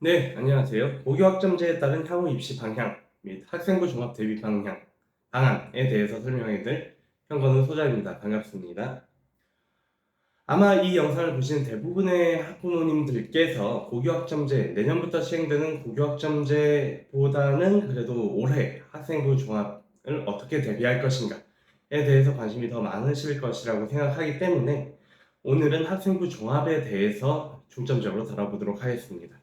네, 안녕하세요. 고교학점제에 따른 향후 입시 방향 및 학생부 종합 대비 방안에 대해서 설명해드릴 현건우 소장입니다. 반갑습니다. 아마 이 영상을 보시는 대부분의 학부모님들께서 고교학점제, 내년부터 시행되는 고교학점제보다는 그래도 올해 학생부 종합을 어떻게 대비할 것인가에 대해서 관심이 더 많으실 것이라고 생각하기 때문에 오늘은 학생부 종합에 대해서 중점적으로 다뤄보도록 하겠습니다.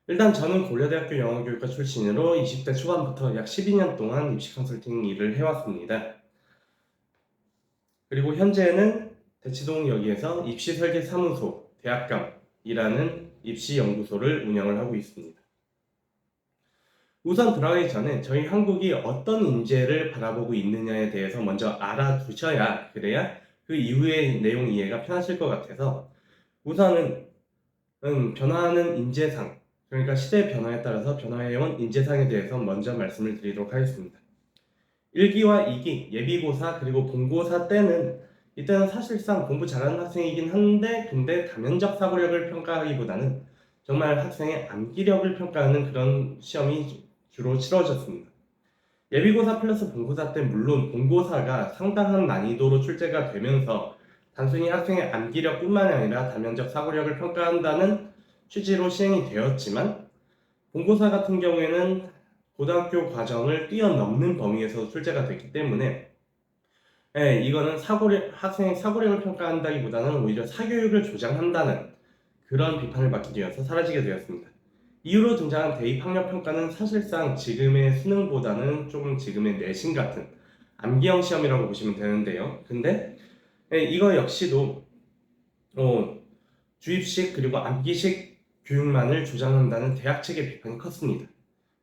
일단 저는 고려대학교 영어교육과 출신으로 20대 초반부터 약 12년 동안 입시 컨설팅 일을 해왔습니다. 그리고 현재는 대치동역에서 입시설계사무소 대학감이라는 입시연구소를 운영을 하고 있습니다. 우선 들어가기 전에 저희 한국이 어떤 인재를 바라보고 있느냐에 대해서 먼저 알아두셔야 그래야 그 이후의 내용 이해가 편하실 것 같아서 우선은 변화하는 인재상, 그러니까 시대의 변화에 따라서 변화해온 인재상에 대해서 먼저 말씀을 드리도록 하겠습니다. 1기와 2기, 예비고사 그리고 본고사 때는 이때는 사실상 공부 잘하는 학생이긴 한데 근데 다면적 사고력을 평가하기보다는 정말 학생의 암기력을 평가하는 그런 시험이 주로 치러졌습니다. 예비고사 플러스 본고사 때 물론 본고사가 상당한 난이도로 출제가 되면서 단순히 학생의 암기력뿐만 아니라 다면적 사고력을 평가한다는 취지로 시행이 되었지만 본고사 같은 경우에는 고등학교 과정을 뛰어넘는 범위에서 출제가 됐기 때문에 이거는 학생의 사고력을 평가한다기보다는 오히려 사교육을 조장한다는 그런 비판을 받게 되어서 사라지게 되었습니다. 이후로 등장한 대입학력평가는 사실상 지금의 수능보다는 조금 지금의 내신 같은 암기형 시험이라고 보시면 되는데요. 근데 이거 역시도 주입식 그리고 암기식 교육만을 주장한다는 대학 측의 비판이 컸습니다.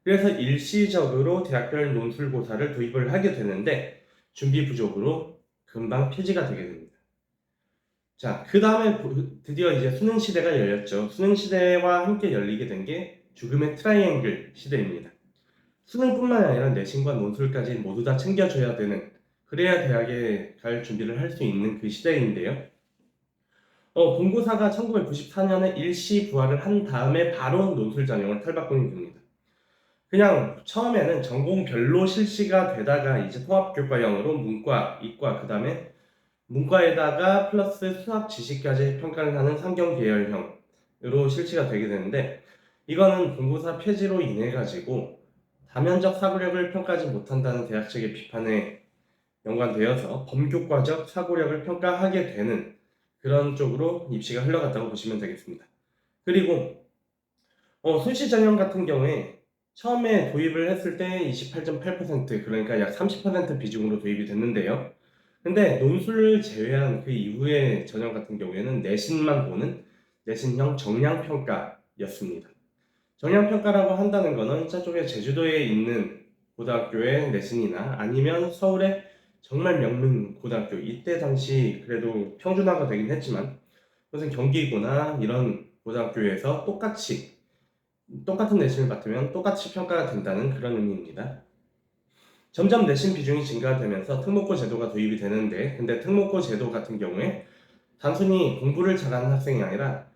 그래서 일시적으로 대학별 논술고사를 도입을 하게 되는데 준비 부족으로 금방 폐지가 되게 됩니다. 자, 그 다음에 드디어 이제 수능 시대가 열렸죠. 수능 시대와 함께 열리게 된 게 죽음의 트라이앵글 시대입니다. 수능뿐만 아니라 내신과 논술까지 모두 다 챙겨줘야 되는, 그래야 대학에 갈 준비를 할 수 있는 그 시대인데요. 본고사가 1994년에 일시 부활을 한 다음에 바로 논술 전형을 탈바꿈이 됩니다. 그냥 처음에는 전공별로 실시가 되다가 이제 통합교과형으로 문과, 이과, 그 다음에 문과에다가 플러스 수학 지식까지 평가를 하는 상경 계열형으로 실시가 되게 되는데 이거는 본고사 폐지로 인해 가지고 다면적 사고력을 평가하지 못한다는 대학 측의 비판에 연관되어서 범교과적 사고력을 평가하게 되는 그런 쪽으로 입시가 흘러갔다고 보시면 되겠습니다. 그리고 수시 전형 같은 경우에 처음에 도입을 했을 때 28.8% 그러니까 약 30% 비중으로 도입이 됐는데요. 근데 논술을 제외한 그 이후의 전형 같은 경우에는 내신만 보는 내신형 정량평가였습니다. 정량평가라고 한다는 거는 저쪽에 제주도에 있는 고등학교의 내신이나 아니면 서울의 정말 명문 고등학교, 이때 당시 그래도 평준화가 되긴 했지만 무슨 경기고나 이런 고등학교에서 똑같은 내신을 맡으면 똑같이 평가가 된다는 그런 의미입니다. 점점 내신 비중이 증가되면서 특목고 제도가 도입이 되는데 근데 특목고 제도 같은 경우에 단순히 공부를 잘하는 학생이 아니라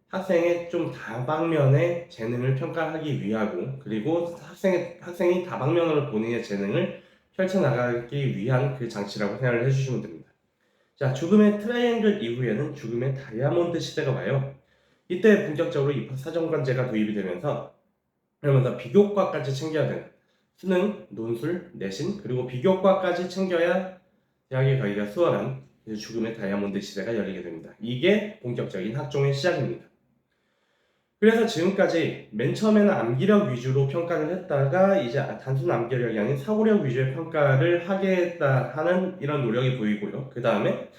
학생의 좀 다방면의 재능을 평가하기 위하고 그리고 학생이 다방면으로 본인의 재능을 펼쳐나가기 위한 그 장치라고 생각을 해주시면 됩니다. 자, 죽음의 트라이앵글 이후에는 죽음의 다이아몬드 시대가 와요. 이때 본격적으로 입학사정관제가 도입이 되면서 그러면서 비교과까지 챙겨야 되는 수능, 논술, 내신 그리고 비교과까지 챙겨야 대학에 가기가 수월한 죽음의 다이아몬드 시대가 열리게 됩니다. 이게 본격적인 학종의 시작입니다. 그래서 지금까지 맨 처음에는 암기력 위주로 평가를 했다가 이제 단순 암기력이 아닌 사고력 위주의 평가를 하겠다 하는 이런 노력이 보이고요. 그 다음에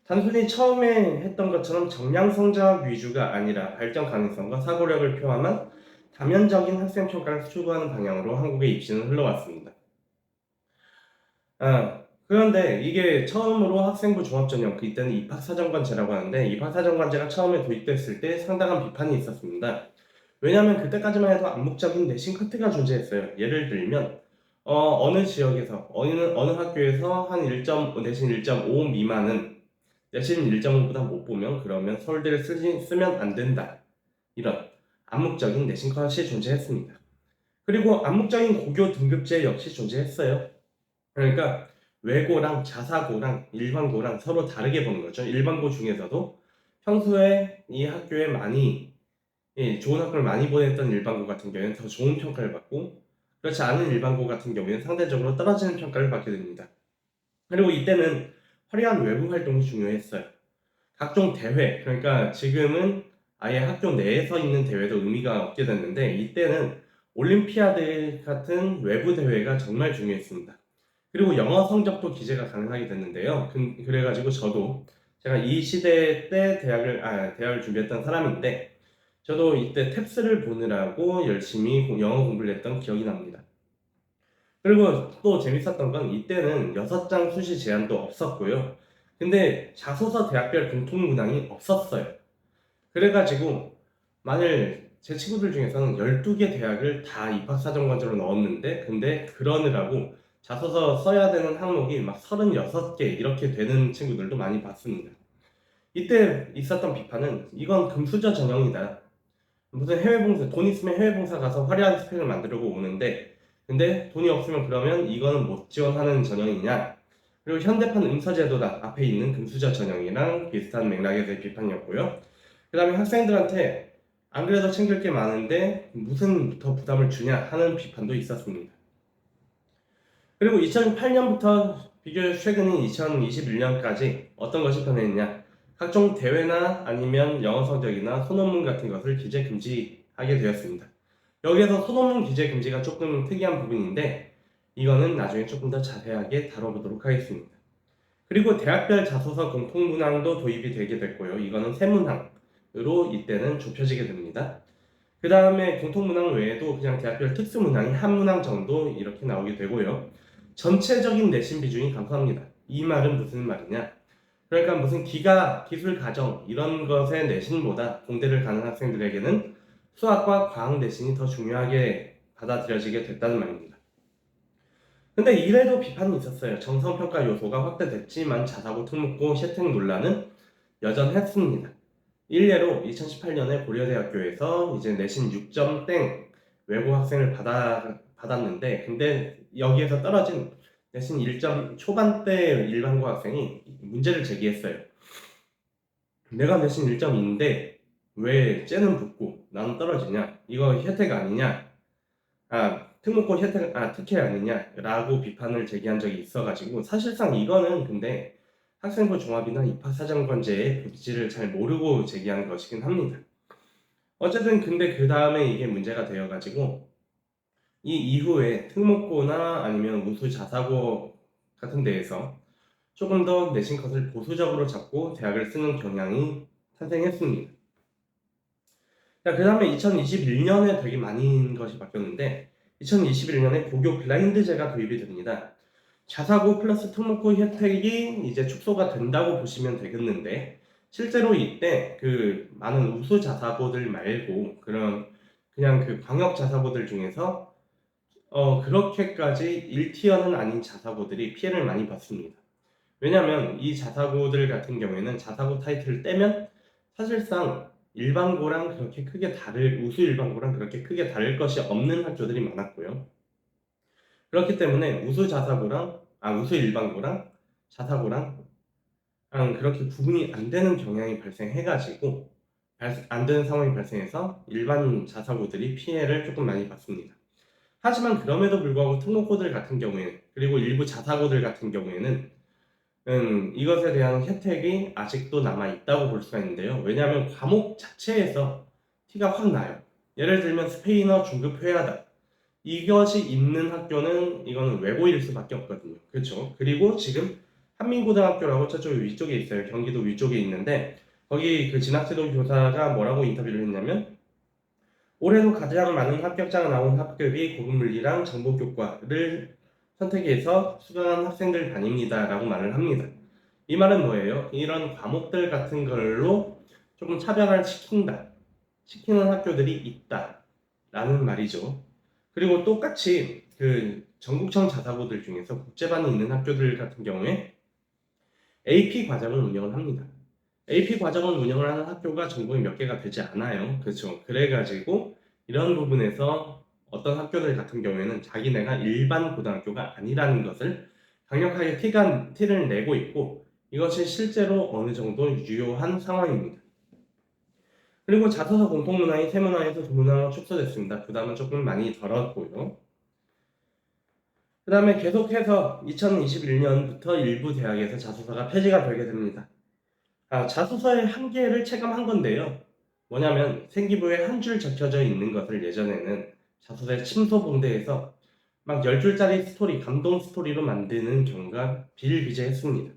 단순히 처음에 했던 것처럼 정량 성적 위주가 아니라 발전 가능성과 사고력을 포함한 다면적인 학생 평가를 추구하는 방향으로 한국의 입시는 흘러왔습니다. 그런데 이게 처음으로 학생부 종합전형, 그때는 입학사정관제라고 하는데 입학사정관제가 처음에 도입됐을 때 상당한 비판이 있었습니다. 왜냐하면 그때까지만 해도 암묵적인 내신 커트가 존재했어요. 예를 들면 어느 지역에서 어느 학교에서 한 1점 내신 1.5 미만은 내신 1.5보다 못 보면 그러면 서울대를 쓰면 안 된다. 이런 암묵적인 내신 컷이 존재했습니다. 그리고 암묵적인 고교 등급제 역시 존재했어요. 그러니까 외고랑 자사고랑 일반고랑 서로 다르게 보는 거죠. 일반고 중에서도 평소에 이 학교에 많이 좋은 학교를 많이 보냈던 일반고 같은 경우에는 더 좋은 평가를 받고, 그렇지 않은 일반고 같은 경우에는 상대적으로 떨어지는 평가를 받게 됩니다. 그리고 이때는 화려한 외부 활동이 중요했어요. 각종 대회, 그러니까 지금은 아예 학교 내에서 있는 대회도 의미가 없게 됐는데, 이때는 올림피아드 같은 외부 대회가 정말 중요했습니다. 그리고 영어 성적도 기재가 가능하게 됐는데요. 그래가지고 저도 제가 이 시대 때 대학을 준비했던 사람인데, 저도 이때 탭스를 보느라고 열심히 영어 공부를 했던 기억이 납니다. 그리고 또 재밌었던 건 이때는 6장 수시 제한도 없었고요. 근데 자소서 대학별 공통 문항이 없었어요. 그래가지고 만일 제 친구들 중에서는 12개 대학을 다 입학사정관제로 넣었는데, 근데 그러느라고 자소서 써야 되는 항목이 막 36개 이렇게 되는 친구들도 많이 봤습니다. 이때 있었던 비판은 이건 금수저 전형이다. 무슨 해외봉사, 돈 있으면 해외봉사 가서 화려한 스펙을 만들려고 오는데, 근데 돈이 없으면 그러면 이거는 못 지원하는 전형이냐. 그리고 현대판 응서제도다 앞에 있는 금수저 전형이랑 비슷한 맥락에서의 비판이었고요. 그 다음에 학생들한테 안 그래도 챙길 게 많은데 무슨 더 부담을 주냐 하는 비판도 있었습니다. 그리고 2008년부터 비교적 최근인 2021년까지 어떤 것이 변했냐. 각종 대회나 아니면 영어 성적이나 소논문 같은 것을 기재 금지하게 되었습니다. 여기에서 소논문 기재 금지가 조금 특이한 부분인데, 이거는 나중에 조금 더 자세하게 다뤄보도록 하겠습니다. 그리고 대학별 자소서 공통문항도 도입이 되게 됐고요. 이거는 세문항으로 이때는 좁혀지게 됩니다. 그 다음에 공통문항 외에도 그냥 대학별 특수문항이 한 문항 정도 이렇게 나오게 되고요. 전체적인 내신 비중이 감소합니다. 이 말은 무슨 말이냐? 그러니까 무슨 기가, 기술, 가정 이런 것의 내신보다 공대를 가는 학생들에게는 수학과 과학 내신이 더 중요하게 받아들여지게 됐다는 말입니다. 근데 이래도 비판이 있었어요. 정성평가 요소가 확대됐지만 자사고 특목고 혜택 논란은 여전했습니다. 일례로 2018년에 고려대학교에서 이제 내신 6점 땡 외고 학생을 받았는데, 근데 여기에서 떨어진 내신 1점 초반대 일반고 학생이 문제를 제기했어요. 내가 내신 1점인데 왜 쟤는 붙고 나는 떨어지냐? 이거 혜택 아니냐? 특목고 특혜 아니냐? 라고 비판을 제기한 적이 있어가지고, 사실상 이거는 근데 학생부 종합이나 입학사정관제의 본질을 잘 모르고 제기한 것이긴 합니다. 어쨌든 근데 그 다음에 이게 문제가 되어가지고, 이 이후에 특목고나 아니면 우수 자사고 같은 데에서 조금 더 내신 컷을 보수적으로 잡고 대학을 쓰는 경향이 탄생했습니다. 그 다음에 2021년에 되게 많은 것이 바뀌었는데, 2021년에 고교 블라인드제가 도입이 됩니다. 자사고 플러스 특목고 혜택이 이제 축소가 된다고 보시면 되겠는데, 실제로 이때 그 많은 우수 자사고들 말고 그냥 그 광역 자사고들 중에서 그렇게까지 1티어는 아닌 자사고들이 피해를 많이 봤습니다. 왜냐면 이 자사고들 같은 경우에는 자사고 타이틀을 떼면 사실상 일반고랑 그렇게 크게 우수 일반고랑 그렇게 크게 다를 것이 없는 학교들이 많았고요. 그렇기 때문에 우수 일반고랑 자사고랑 그렇게 구분이 안 되는 경향이 발생해가지고 안 되는 상황이 발생해서 일반 자사고들이 피해를 조금 많이 봤습니다. 하지만 그럼에도 불구하고 특목고들 같은 경우에는, 그리고 일부 자사고들 같은 경우에는 이것에 대한 혜택이 아직도 남아있다고 볼 수가 있는데요. 왜냐하면 과목 자체에서 티가 확 나요. 예를 들면 스페인어 중급 회화다. 이것이 있는 학교는 이거는 외고일 수밖에 없거든요. 그렇죠? 그리고 지금 한민고등학교라고 저쪽 위쪽에 있어요. 경기도 위쪽에 있는데, 거기 그 진학제도 교사가 뭐라고 인터뷰를 했냐면, 올해도 가장 많은 합격자가 나온 학급이 고급물리랑 정보교과를 선택해서 수강한 학생들 반입니다 라고 말을 합니다. 이 말은 뭐예요? 이런 과목들 같은 걸로 조금 차별화를 시키는 학교들이 있다 라는 말이죠. 그리고 똑같이 그 전국청 자사고들 중에서 국제반이 있는 학교들 같은 경우에 AP 과정을 운영을 합니다. AP 과정을 운영을 하는 학교가 전국에 몇 개가 되지 않아요. 그렇죠. 그래가지고 이런 부분에서 어떤 학교들 같은 경우에는 자기네가 일반 고등학교가 아니라는 것을 강력하게 티를 내고 있고, 이것이 실제로 어느 정도 유효한 상황입니다. 그리고 자소서 공통문항이 세문항에서 두문항으로 축소됐습니다. 부담은 조금 많이 덜었고요. 그 다음에 계속해서 2021년부터 일부 대학에서 자소서가 폐지가 되게 됩니다. 자소서의 한계를 체감한 건데요. 뭐냐면 생기부에 한 줄 적혀져 있는 것을 예전에는 자소서의 침소봉대에서 막 10줄짜리 스토리, 감동 스토리로 만드는 경우가 비일비재했습니다.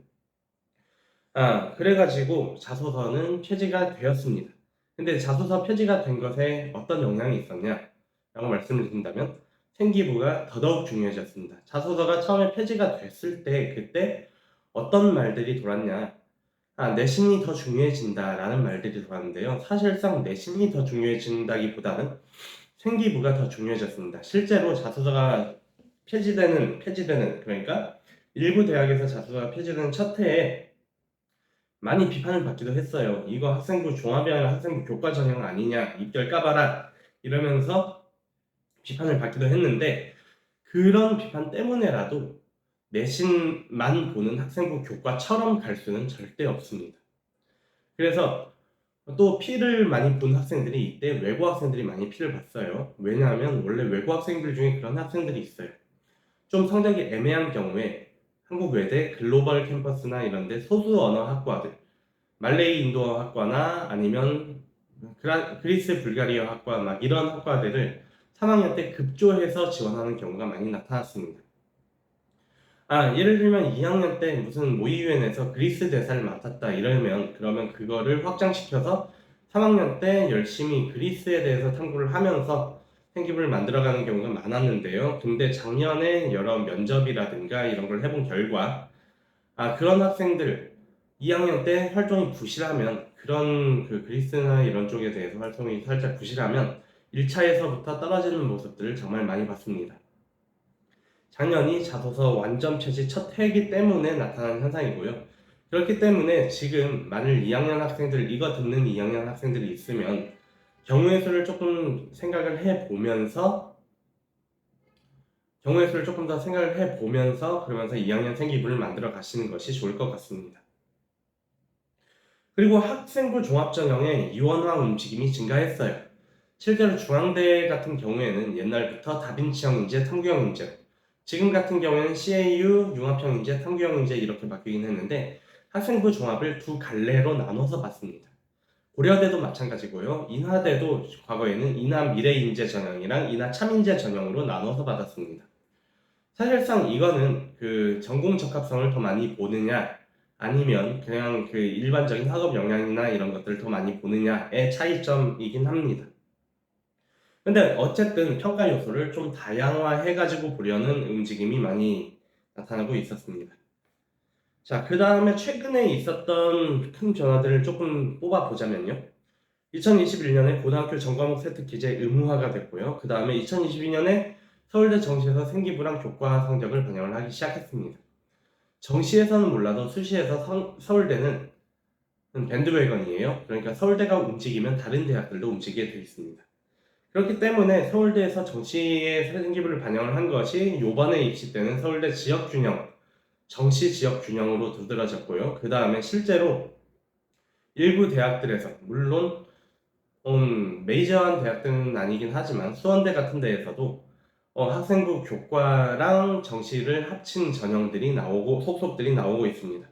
그래가지고 자소서는 폐지가 되었습니다. 근데 자소서 폐지가 된 것에 어떤 영향이 있었냐? 라고 말씀을 드린다면 생기부가 더더욱 중요해졌습니다. 자소서가 처음에 폐지가 됐을 때 그때 어떤 말들이 돌았냐? 내신이 더 중요해진다라는 말들이 돌았는데요. 사실상 내신이 더 중요해진다기보다는 생기부가 더 중요해졌습니다. 실제로 자소서가 폐지되는 그러니까 일부 대학에서 자소서가 폐지되는 첫 해에 많이 비판을 받기도 했어요. 이거 학생부 종합이 아니라 학생부 교과 전형 아니냐, 입결 까봐라 이러면서 비판을 받기도 했는데, 그런 비판 때문에라도 내신만 보는 학생부 교과처럼 갈 수는 절대 없습니다. 그래서 또 피를 많이 본 학생들이 이때 외고 학생들이 많이 피를 봤어요. 왜냐하면 원래 외고 학생들 중에 그런 학생들이 있어요. 좀 성적이 애매한 경우에 한국 외대 글로벌 캠퍼스나 이런데 소수 언어 학과들, 말레이 인도 학과나 아니면 그리스 불가리아 학과 막 이런 학과들을 3학년 때 급조해서 지원하는 경우가 많이 나타났습니다. 예를 들면 2학년 때 무슨 모의유엔에서 그리스 대사를 맡았다 이러면 그러면 그거를 확장시켜서 3학년 때 열심히 그리스에 대해서 탐구를 하면서 생기부를 만들어가는 경우가 많았는데요. 근데 작년에 여러 면접이라든가 이런 걸 해본 결과 그런 학생들 2학년 때 활동이 부실하면, 그런 그리스나 이런 쪽에 대해서 활동이 살짝 부실하면 1차에서부터 떨어지는 모습들을 정말 많이 봤습니다. 작년이 자소서 완전 폐지 첫 해이기 때문에 나타난 현상이고요. 그렇기 때문에 지금 만일 2학년 학생들, 이거 듣는 2학년 학생들이 있으면 경우의 수를 조금 생각을 해보면서 그러면서 2학년 생기부를 만들어 가시는 것이 좋을 것 같습니다. 그리고 학생부 종합전형의 유원화 움직임이 증가했어요. 실제로 중앙대 같은 경우에는 옛날부터 다빈치형 인재, 탐구형 인재, 지금 같은 경우에는 CAU, 융합형 인재, 탐구형 인재 이렇게 바뀌긴 했는데 학생부 종합을 두 갈래로 나눠서 봤습니다. 고려대도 마찬가지고요. 인하대도 과거에는 인하 미래인재 전형이랑 인하 참인재 전형으로 나눠서 받았습니다. 사실상 이거는 그 전공 적합성을 더 많이 보느냐 아니면 그냥 그 일반적인 학업 역량이나 이런 것들을 더 많이 보느냐의 차이점이긴 합니다. 근데 어쨌든 평가 요소를 좀 다양화해가지고 보려는 움직임이 많이 나타나고 있었습니다. 자, 그 다음에 최근에 있었던 큰 변화들을 조금 뽑아보자면요. 2021년에 고등학교 전과목 세트 기재 의무화가 됐고요. 그 다음에 2022년에 서울대 정시에서 생기부랑 교과 성적을 반영을 하기 시작했습니다. 정시에서는 몰라도 수시에서 서울대는 밴드웨건이에요. 그러니까 서울대가 움직이면 다른 대학들도 움직이게 되어 있습니다. 그렇기 때문에 서울대에서 정시의 생기부를 반영을 한 것이 요번에 입시 때는 서울대 지역균형, 정시 지역균형으로 두드러졌고요. 그 다음에 실제로 일부 대학들에서, 물론 메이저한 대학들은 아니긴 하지만 수원대 같은 데에서도 학생부 교과랑 정시를 합친 전형들이 나오고 속속들이 나오고 있습니다.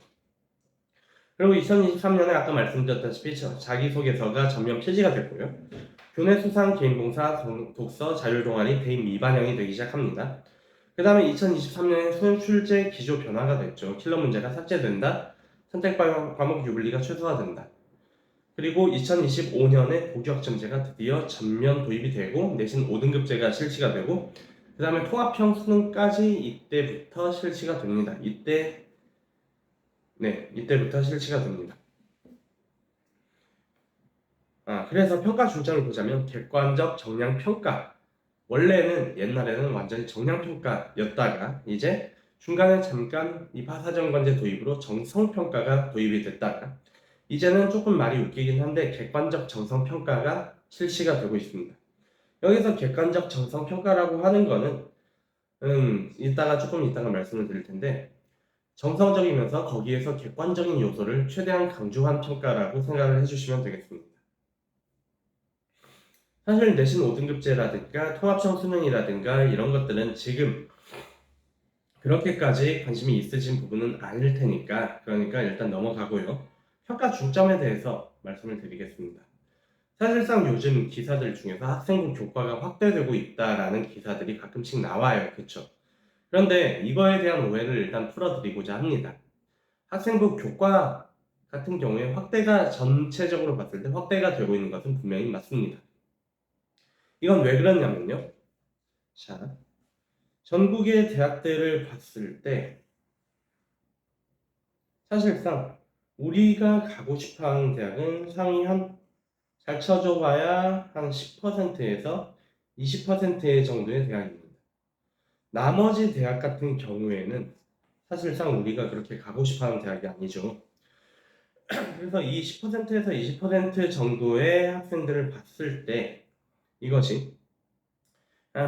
그리고 2023년에 아까 말씀드렸다시피 자기소개서가 전면 폐지가 됐고요. 교내 수상, 개인봉사, 독서, 자율동아리, 대입 미반영이 되기 시작합니다. 그 다음에 2023년에 수능 출제 기조 변화가 됐죠. 킬러 문제가 삭제된다. 선택 과목 유불리가 최소화된다. 그리고 2025년에 고교학점제가 드디어 전면 도입이 되고 내신 5등급제가 실시가 되고 그 다음에 통합형 수능까지 이때부터 실시가 됩니다. 이때부터 실시가 됩니다. 그래서 평가 중점을 보자면 객관적 정량평가, 원래는 옛날에는 완전히 정량평가였다가 이제 중간에 잠깐 입하사정관제 도입으로 정성평가가 도입이 됐다가 이제는 조금 말이 웃기긴 한데 객관적 정성평가가 실시가 되고 있습니다. 여기서 객관적 정성평가라고 하는 거는 조금 이따가 말씀을 드릴 텐데 정성적이면서 거기에서 객관적인 요소를 최대한 강조한 평가라고 생각을 해주시면 되겠습니다. 사실 내신 5등급제라든가 통합형 수능이라든가 이런 것들은 지금 그렇게까지 관심이 있으신 부분은 아닐 테니까 그러니까 일단 넘어가고요. 평가 중점에 대해서 말씀을 드리겠습니다. 사실상 요즘 기사들 중에서 학생부 교과가 확대되고 있다라는 기사들이 가끔씩 나와요. 그쵸? 그런데 이거에 대한 오해를 일단 풀어드리고자 합니다. 학생부 교과 같은 경우에 확대가 전체적으로 봤을 때 확대가 되고 있는 것은 분명히 맞습니다. 이건 왜 그러냐면요. 자, 전국의 대학들을 봤을 때 사실상 우리가 가고 싶어하는 대학은 상위 잘 쳐줘봐야 한 10%에서 20% 정도의 대학입니다. 나머지 대학 같은 경우에는 사실상 우리가 그렇게 가고 싶어하는 대학이 아니죠. 그래서 이 10%에서 20% 정도의 학생들을 봤을 때 이것이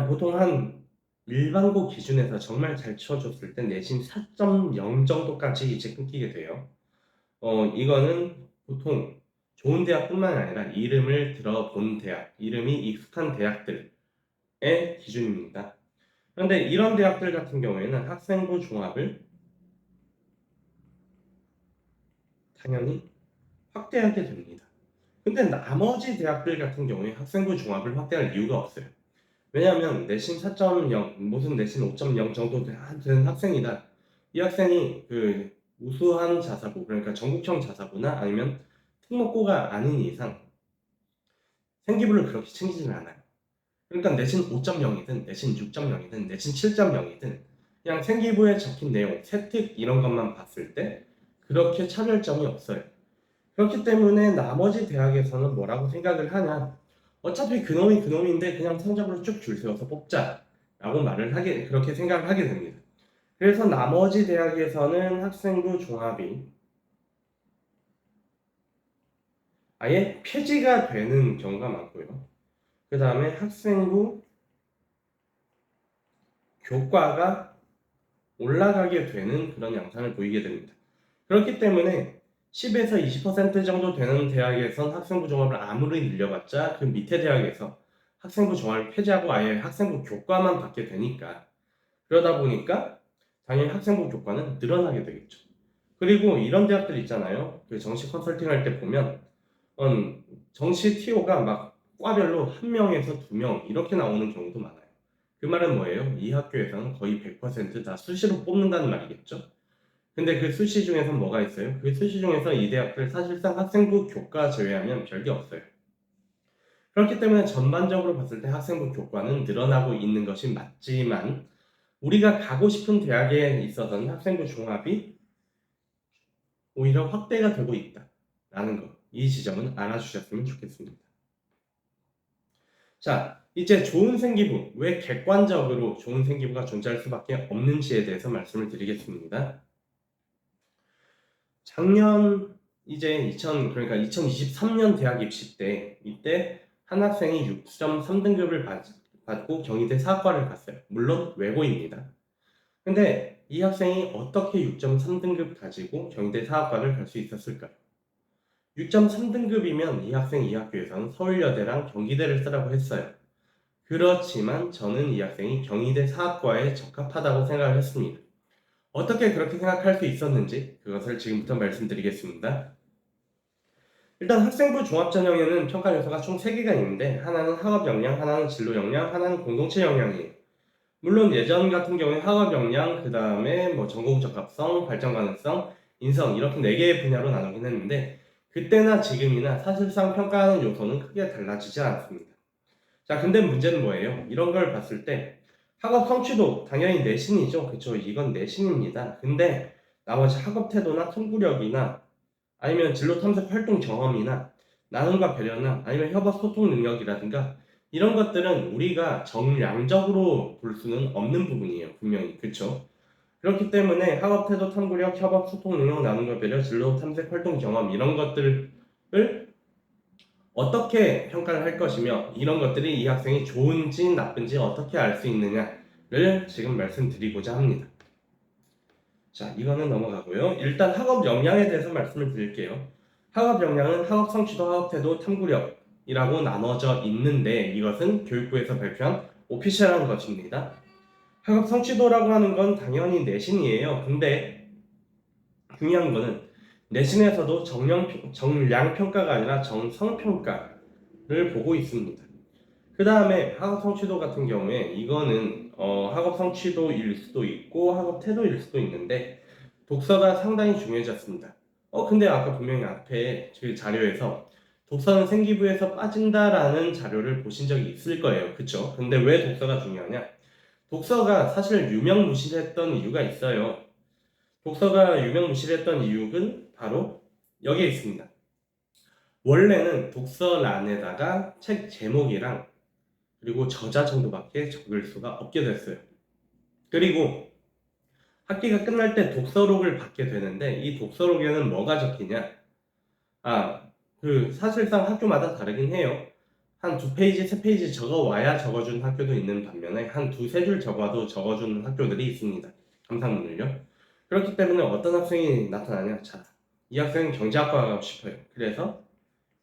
보통 한 일반고 기준에서 정말 잘 쳐줬을 때 내신 4.0 정도까지 이제 끊기게 돼요. 이거는 보통 좋은 대학뿐만 아니라 이름을 들어본 대학, 이름이 익숙한 대학들의 기준입니다. 그런데 이런 대학들 같은 경우에는 학생부 종합을 당연히 확대하게 됩니다. 근데 나머지 대학들 같은 경우에 학생부 종합을 확대할 이유가 없어요. 왜냐하면 내신 4.0, 무슨 내신 5.0 정도 되는 학생이다. 이 학생이 그 우수한 자사고, 그러니까 전국형 자사고나 아니면 특목고가 아닌 이상 생기부를 그렇게 챙기지는 않아요. 그러니까 내신 5.0이든 내신 6.0이든 내신 7.0이든 그냥 생기부에 적힌 내용, 세특 이런 것만 봤을 때 그렇게 차별점이 없어요. 그렇기 때문에 나머지 대학에서는 뭐라고 생각을 하냐, 어차피 그놈이 그놈인데 그냥 성적으로 쭉 줄 세워서 뽑자 라고 그렇게 생각을 하게 됩니다. 그래서 나머지 대학에서는 학생부 종합이 아예 폐지가 되는 경우가 많고요. 그 다음에 학생부 교과가 올라가게 되는 그런 양상을 보이게 됩니다. 그렇기 때문에 10에서 20% 정도 되는 대학에선 학생부 종합을 아무리 늘려봤자 그 밑에 대학에서 학생부 종합을 폐지하고 아예 학생부 교과만 받게 되니까, 그러다 보니까 당연히 학생부 교과는 늘어나게 되겠죠. 그리고 이런 대학들 있잖아요. 그 정시 컨설팅 할 때 보면 정시 TO가 막 과별로 1명에서 2명 이렇게 나오는 경우도 많아요. 그 말은 뭐예요? 이 학교에서는 거의 100%다 수시로 뽑는다는 말이겠죠. 근데 그 수시 중에서 뭐가 있어요? 그 수시 중에서 이 대학들 사실상 학생부 교과 제외하면 별게 없어요. 그렇기 때문에 전반적으로 봤을 때 학생부 교과는 늘어나고 있는 것이 맞지만 우리가 가고 싶은 대학에 있어서는 학생부 종합이 오히려 확대가 되고 있다라는 것, 이 지점은 알아주셨으면 좋겠습니다. 자, 이제 좋은 생기부, 왜 객관적으로 좋은 생기부가 존재할 수밖에 없는지에 대해서 말씀을 드리겠습니다. 작년 그러니까 2023년 대학 입시 때 이때 한 학생이 6.3등급을 받고 경희대 사학과를 갔어요. 물론 외고입니다. 근데 이 학생이 어떻게 6.3등급 가지고 경희대 사학과를 갈 수 있었을까요? 6.3등급이면 이 학생이 이 학교에서는 서울여대랑 경기대를 쓰라고 했어요. 그렇지만 저는 이 학생이 경희대 사학과에 적합하다고 생각을 했습니다. 어떻게 그렇게 생각할 수 있었는지 그것을 지금부터 말씀드리겠습니다. 일단 학생부 종합전형에는 평가 요소가 총 3개가 있는데 하나는 학업 역량, 하나는 진로 역량, 하나는 공동체 역량이에요. 물론 예전 같은 경우에 학업 역량, 그 다음에 전공 적합성, 발전 가능성, 인성 이렇게 4개의 분야로 나누긴 했는데 그때나 지금이나 사실상 평가하는 요소는 크게 달라지지 않습니다. 자, 근데 문제는 뭐예요? 이런 걸 봤을 때 학업 성취도 당연히 내신이죠. 그쵸? 이건 내신입니다. 근데 나머지 학업 태도나 통구력이나 아니면 진로 탐색 활동 경험이나 나눔과 배려나 아니면 협업 소통 능력이라든가 이런 것들은 우리가 정량적으로 볼 수는 없는 부분이에요. 분명히. 그쵸? 그렇기 때문에 학업 태도, 탐구력, 협업, 소통 능력, 나눔과 배려, 진로, 탐색, 활동 경험 이런 것들을 어떻게 평가를 할 것이며 이런 것들이 이 학생이 좋은지 나쁜지 어떻게 알 수 있느냐를 지금 말씀드리고자 합니다. 자, 이거는 넘어가고요. 일단 학업 역량에 대해서 말씀을 드릴게요. 학업 역량은 학업 성취도, 학업 태도, 탐구력이라고 나눠져 있는데 이것은 교육부에서 발표한 오피셜한 것입니다. 학업 성취도라고 하는 건 당연히 내신이에요. 근데 중요한 거는 내신에서도 정량 평가가 아니라 정성 평가를 보고 있습니다. 그 다음에 학업 성취도 같은 경우에 이거는 학업 성취도일 수도 있고 학업 태도일 수도 있는데 독서가 상당히 중요해졌습니다. 근데 아까 분명히 앞에 그 자료에서 독서는 생기부에서 빠진다라는 자료를 보신 적이 있을 거예요. 그쵸? 근데 왜 독서가 중요하냐? 독서가 사실 유명무실했던 이유가 있어요. 독서가 유명무실했던 이유는 바로 여기에 있습니다. 원래는 독서란에다가 책 제목이랑 그리고 저자 정도밖에 적을 수가 없게 됐어요. 그리고 학기가 끝날 때 독서록을 받게 되는데 이 독서록에는 뭐가 적히냐? 사실상 학교마다 다르긴 해요. 한 2페이지, 3페이지 적어와야 적어준 학교도 있는 반면에 한 2-3줄 적어도 적어주는 학교들이 있습니다. 감상문을요. 그렇기 때문에 어떤 학생이 나타나냐? 자, 이 학생은 경제학과 가고 싶어요. 그래서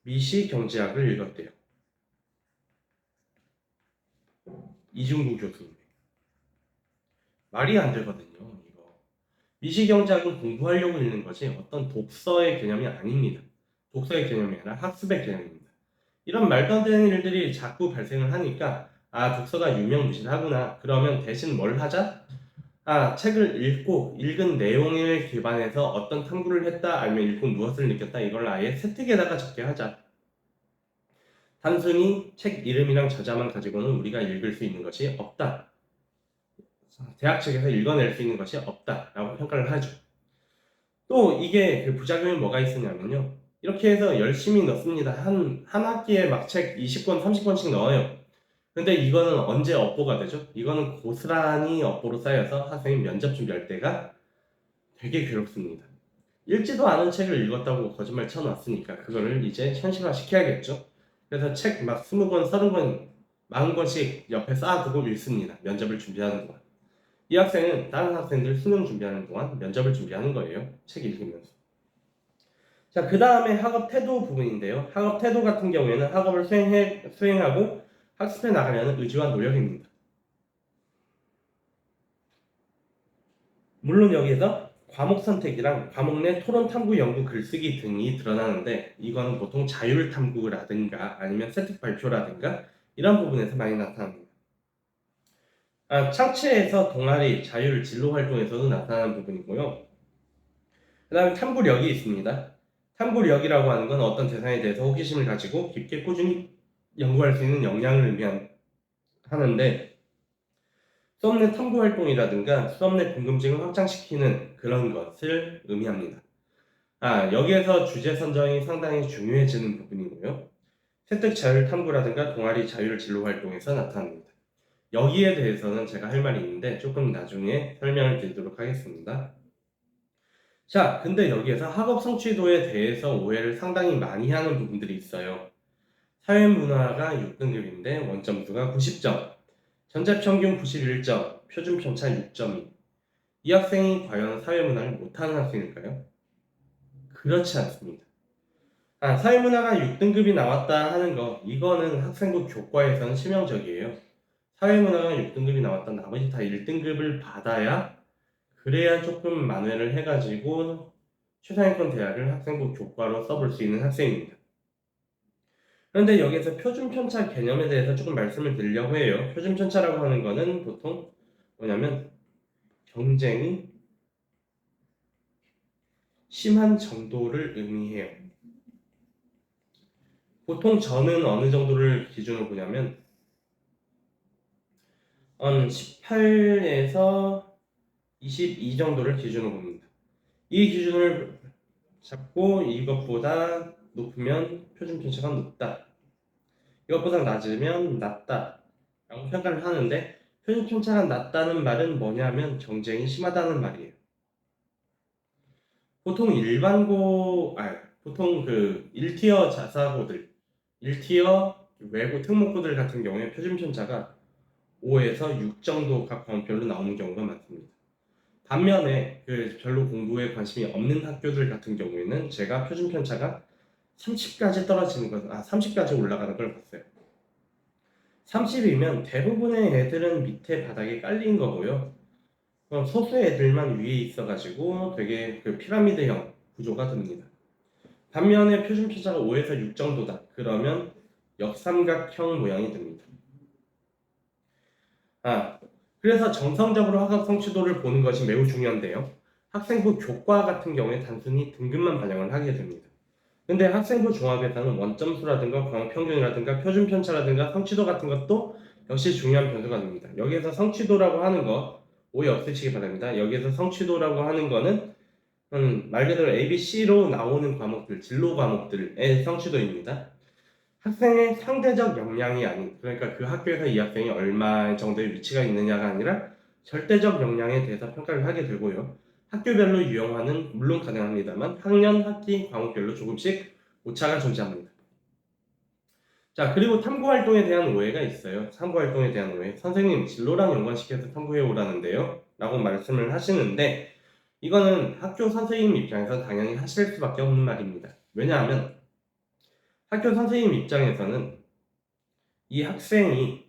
미시 경제학을 읽었대요. 이중구 교수님. 말이 안 되거든요, 이거. 미시 경제학은 공부하려고 읽는 거지 어떤 독서의 개념이 아닙니다. 독서의 개념이 아니라 학습의 개념입니다. 이런 말도 안 되는 일들이 자꾸 발생을 하니까 독서가 유명무실하구나. 그러면 대신 뭘 하자? 책을 읽고 읽은 내용에 기반해서 어떤 탐구를 했다 아니면 읽고 무엇을 느꼈다 이걸 아예 세특에다가 적게 하자. 단순히 책 이름이랑 저자만 가지고는 우리가 읽을 수 있는 것이 없다. 대학 측에서 읽어낼 수 있는 것이 없다라고 평가를 하죠. 또 이게 그 부작용이 뭐가 있으냐면요. 이렇게 해서 열심히 넣습니다. 한 학기에 막 책 20권, 30권씩 넣어요. 근데 이거는 언제 업보가 되죠? 이거는 고스란히 업보로 쌓여서 학생이 면접 준비할 때가 되게 괴롭습니다. 읽지도 않은 책을 읽었다고 거짓말 쳐놨으니까 그거를 이제 현실화 시켜야겠죠. 그래서 책 막 20권, 30권, 40권씩 옆에 쌓아두고 읽습니다. 면접을 준비하는 동안. 이 학생은 다른 학생들 수능 준비하는 동안 면접을 준비하는 거예요. 책 읽으면서. 자, 그 다음에 학업 태도 부분인데요. 학업 태도 같은 경우에는 학업을 수행하고 학습해 나가려는 의지와 노력입니다. 물론 여기에서 과목 선택이랑 과목 내 토론 탐구 연구 글쓰기 등이 드러나는데 이거는 보통 자율 탐구라든가 아니면 세특 발표라든가 이런 부분에서 많이 나타납니다. 창체에서 동아리, 자율, 진로 활동에서도 나타나는 부분이고요. 그 다음에 탐구력이 있습니다. 탐구력이라고 하는 건 어떤 대상에 대해서 호기심을 가지고 깊게 꾸준히 연구할 수 있는 역량을 의미하는데 수업 내 탐구 활동이라든가 수업 내 궁금증을 확장시키는 그런 것을 의미합니다. 여기에서 주제 선정이 상당히 중요해지는 부분이고요. 세특 자율 탐구라든가 동아리 자율 진로 활동에서 나타납니다. 여기에 대해서는 제가 할 말이 있는데 조금 나중에 설명을 드리도록 하겠습니다. 자, 근데 여기에서 학업 성취도에 대해서 오해를 상당히 많이 하는 부분들이 있어요. 사회문화가 6등급인데 원점수가 90점, 전체평균 91점, 표준편차 6점이. 이 학생이 과연 사회문화를 못하는 학생일까요? 그렇지 않습니다. 사회문화가 6등급이 나왔다 하는 거, 이거는 학생부 교과에서는 치명적이에요. 사회문화가 6등급이 나왔다 나머지 다 1등급을 받아야 그래야 조금 만회를 해가지고 최상위권 대학을 학생부 교과로 써볼 수 있는 학생입니다. 그런데 여기서 표준편차 개념에 대해서 조금 말씀을 드리려고 해요. 표준편차라고 하는 거는 보통 뭐냐면 경쟁이 심한 정도를 의미해요. 보통 저는 어느 정도를 기준으로 보냐면 18에서 22 정도를 기준으로 봅니다. 이 기준을 잡고 이것보다 높으면 표준편차가 높다. 이것보다 낮으면 낮다. 라고 평가를 하는데 표준 편차가 낮다는 말은 뭐냐면 경쟁이 심하다는 말이에요. 보통 보통 그 1티어 자사고들, 1티어 외고 특목고들 같은 경우에 표준 편차가 5에서 6 정도 각 과목별로 나오는 경우가 많습니다. 반면에 그 별로 공부에 관심이 없는 학교들 같은 경우에는 제가 표준 편차가 30까지 떨어지는 것, 30까지 올라가는 걸 봤어요. 30이면 대부분의 애들은 밑에 바닥에 깔린 거고요. 소수의 애들만 위에 있어가지고 되게 그 피라미드형 구조가 됩니다. 반면에 표준 편차가 5에서 6 정도다. 그러면 역삼각형 모양이 됩니다. 그래서 정성적으로 학업 성취도를 보는 것이 매우 중요한데요. 학생부 교과 같은 경우에 단순히 등급만 반영을 하게 됩니다. 근데 학생부 종합에서는 원점수라든가 과목평균이라든가 표준편차라든가 성취도 같은 것도 역시 중요한 변수가 됩니다. 여기에서 성취도라고 하는 거 오해 없으시기 바랍니다. 여기에서 성취도라고 하는 거는 말 그대로 ABC로 나오는 과목들, 진로 과목들의 성취도입니다. 학생의 상대적 역량이 아닌, 그러니까 그 학교에서 이 학생이 얼마 정도의 위치가 있느냐가 아니라 절대적 역량에 대해서 평가를 하게 되고요. 학교별로 유형화는 물론 가능합니다만 학년, 학기, 과목별로 조금씩 오차가 존재합니다. 자, 그리고 탐구활동에 대한 오해가 있어요. 탐구활동에 대한 오해. 선생님, 진로랑 연관시켜서 탐구해 오라는데요? 라고 말씀을 하시는데 이거는 학교 선생님 입장에서 당연히 하실 수밖에 없는 말입니다. 왜냐하면 학교 선생님 입장에서는 이 학생이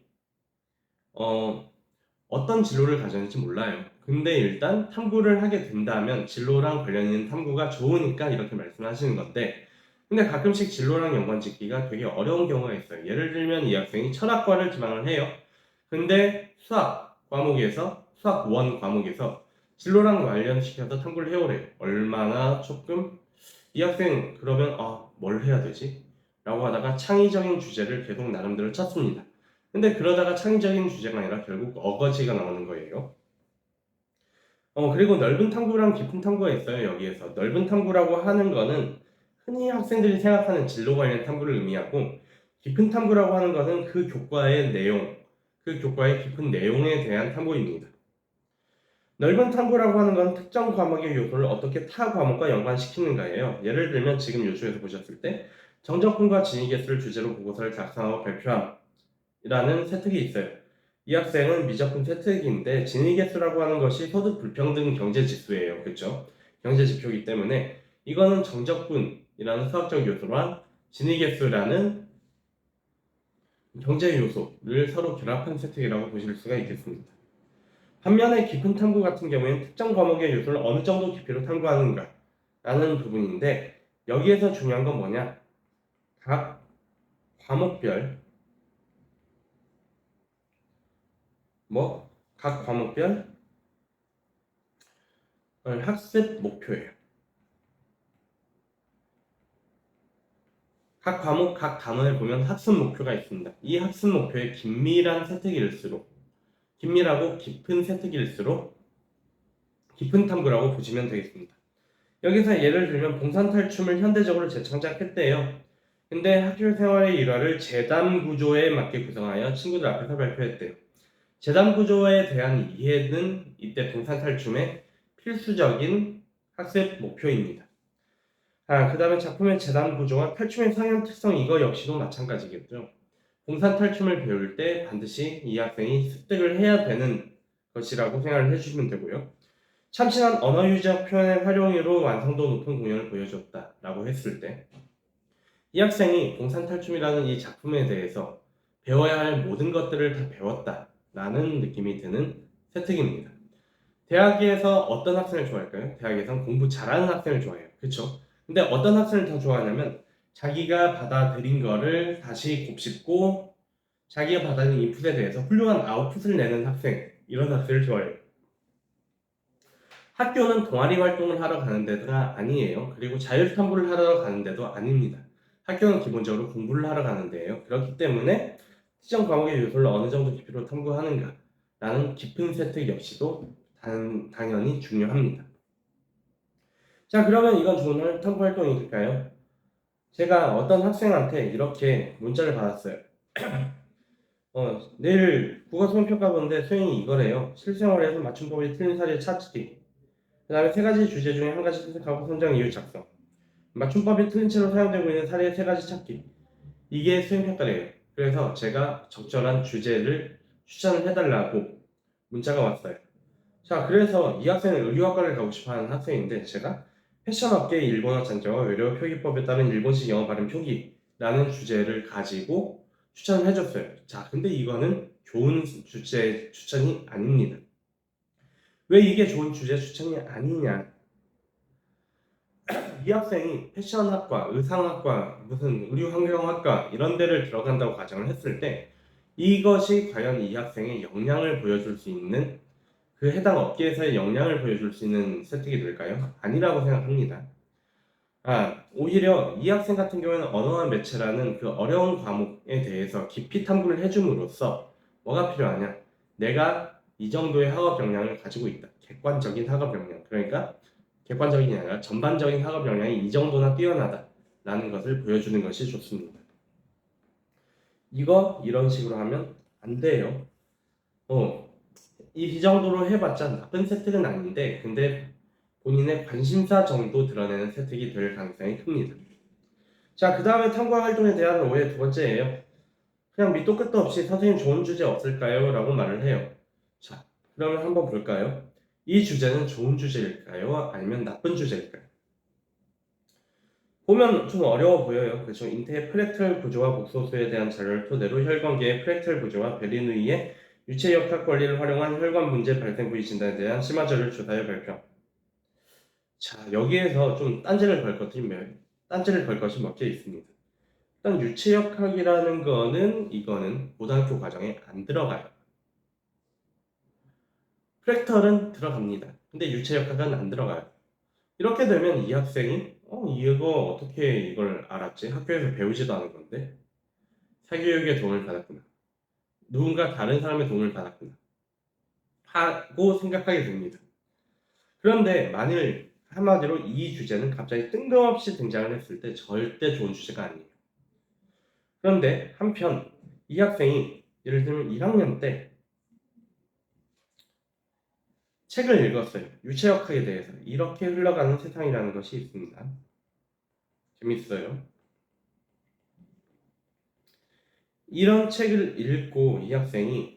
어떤 진로를 가졌는지 몰라요. 근데 일단 탐구를 하게 된다면 진로랑 관련 있는 탐구가 좋으니까 이렇게 말씀하시는 건데 근데 가끔씩 진로랑 연관 짓기가 되게 어려운 경우가 있어요. 예를 들면 이 학생이 철학과를 지망을 해요. 근데 수학 원 과목에서 진로랑 관련시켜서 탐구를 해오래요. 얼마나 조금 이 학생 그러면 뭘 해야 되지? 라고 하다가 창의적인 주제를 계속 나름대로 찾습니다. 근데 그러다가 창의적인 주제가 아니라 결국 어거지가 나오는 거예요. 그리고 넓은 탐구랑 깊은 탐구가 있어요. 여기에서 넓은 탐구라고 하는 거는 흔히 학생들이 생각하는 진로 관련 탐구를 의미하고 깊은 탐구라고 하는 것은 그 교과의 내용, 그 교과의 깊은 내용에 대한 탐구입니다. 넓은 탐구라고 하는 건 특정 과목의 요소를 어떻게 타 과목과 연관시키는가예요. 예를 들면 지금 요소에서 보셨을 때 정적분과 진위계수를 주제로 보고서를 작성하고 발표함이라는 세특이 있어요. 이 학생은 미적분 세특인데 진위계수라고 하는 것이 소득 불평등 경제지수예요. 그렇죠? 경제지표이기 때문에 이거는 정적분이라는 수학적 요소랑 진위계수라는 경제 요소를 서로 결합한 세특이라고 보실 수가 있겠습니다. 반면에 깊은 탐구 같은 경우에는 특정 과목의 요소를 어느 정도 깊이로 탐구하는가 라는 부분인데 여기에서 중요한 건 뭐냐? 각 과목별 학습 목표예요. 각 과목, 각 단원에 보면 학습 목표가 있습니다. 이 학습 목표의 긴밀한 세특일수록 긴밀하고 깊은 세특일수록 깊은 탐구라고 보시면 되겠습니다. 여기서 예를 들면 봉산탈춤을 현대적으로 재창작했대요. 근데 학교 생활의 일화를 재단 구조에 맞게 구성하여 친구들 앞에서 발표했대요. 재단 구조에 대한 이해는 이때 봉산탈춤의 필수적인 학습 목표입니다. 그 다음에 작품의 재단 구조와 탈춤의 상형 특성 이거 역시도 마찬가지겠죠. 봉산탈춤을 배울 때 반드시 이 학생이 습득을 해야 되는 것이라고 생각을 해주시면 되고요. 참신한 언어유적 표현의 활용으로 완성도 높은 공연을 보여줬다 라고 했을 때 이 학생이 봉산탈춤이라는 이 작품에 대해서 배워야 할 모든 것들을 다 배웠다 라는 느낌이 드는 세특입니다. 대학에서 어떤 학생을 좋아할까요? 대학에서는 공부 잘하는 학생을 좋아해요. 그쵸? 근데 어떤 학생을 더 좋아하냐면 자기가 받아들인 거를 다시 곱씹고 자기가 받아들인 인풋에 대해서 훌륭한 아웃풋을 내는 학생, 이런 학생을 좋아해요. 학교는 동아리 활동을 하러 가는 데가 아니에요. 그리고 자율탐구를 하러 가는 데도 아닙니다. 학교는 기본적으로 공부를 하러 가는 데예요. 그렇기 때문에 특정 과목의 요소를 어느 정도 깊이로 탐구하는가 라는 깊은 세특 역시도 당연히 중요합니다. 자, 그러면 이건 좋은 탐구 활동일까요? 제가 어떤 학생한테 이렇게 문자를 받았어요. 내일 국어 수능 평가 보는데 수행이 이거래요. 실생활에서 맞춤법이 틀린 사례 찾기. 그 다음에 세 가지 주제 중에 한 가지 선택하고 선정 이유 작성. 맞춤법이 틀린 채로 사용되고 있는 사례 세 가지 찾기. 이게 수행 평가래요. 그래서 제가 적절한 주제를 추천을 해달라고 문자가 왔어요. 자, 그래서 이 학생은 의류학과를 가고 싶어하는 학생인데 제가 패션업계의 일본어 잔재와 의료 표기법에 따른 일본식 영어 발음 표기라는 주제를 가지고 추천을 해줬어요. 자, 근데 이거는 좋은 주제 추천이 아닙니다. 왜 이게 좋은 주제 추천이 아니냐? 이 학생이 패션학과, 의상학과, 무슨 의류환경학과 이런 데를 들어간다고 가정을 했을 때 이것이 과연 이 학생의 역량을 보여줄 수 있는 그 해당 업계에서의 역량을 보여줄 수 있는 세특이 될까요? 아니라고 생각합니다. 오히려 이 학생 같은 경우에는 언어와 매체라는 그 어려운 과목에 대해서 깊이 탐구를 해줌으로써 뭐가 필요하냐? 내가 이 정도의 학업 역량을 가지고 있다. 객관적인 학업 역량. 그러니까 객관적인이 아니라 전반적인 학업 역량이 이 정도나 뛰어나다라는 것을 보여주는 것이 좋습니다. 이런 식으로 하면 안 돼요. 이 정도로 해봤자 나쁜 세특은 아닌데 근데 본인의 관심사 정도 드러내는 세특이 될 가능성이 큽니다. 자, 그 다음에 탐구 활동에 대한 오해 두 번째예요. 그냥 밑도 끝도 없이 선생님 좋은 주제 없을까요? 라고 말을 해요. 자, 그러면 한번 볼까요? 이 주제는 좋은 주제일까요? 아니면 나쁜 주제일까요? 보면 좀 어려워 보여요. 그렇죠? 인테의 프랙탈 구조와 복소수에 대한 자료를 토대로 혈관계의 프랙탈 구조와 베르누이의 유체 역학 원리를 활용한 혈관 문제 발생 부위 진단에 대한 심화자료를 조사해 발표. 자, 여기에서 좀 딴지를 걸 것이 몇 개 있습니다. 일단 유체역학이라는 이거는 고등학교 과정에 안 들어가요. 프랙털은 들어갑니다. 근데 유체역학은 안 들어가요. 이렇게 되면 이 학생이 이거 어떻게 이걸 알았지? 학교에서 배우지도 않은 건데 사교육의 도움을 받았구나. 누군가 다른 사람의 도움을 받았구나. 하고 생각하게 됩니다. 그런데 만일 한마디로 이 주제는 갑자기 뜬금없이 등장을 했을 때 절대 좋은 주제가 아니에요. 그런데 한편 이 학생이 예를 들면 1학년 때 책을 읽었어요. 유체역학에 대해서. 이렇게 흘러가는 세상이라는 것이 있습니다. 재밌어요. 이런 책을 읽고 이 학생이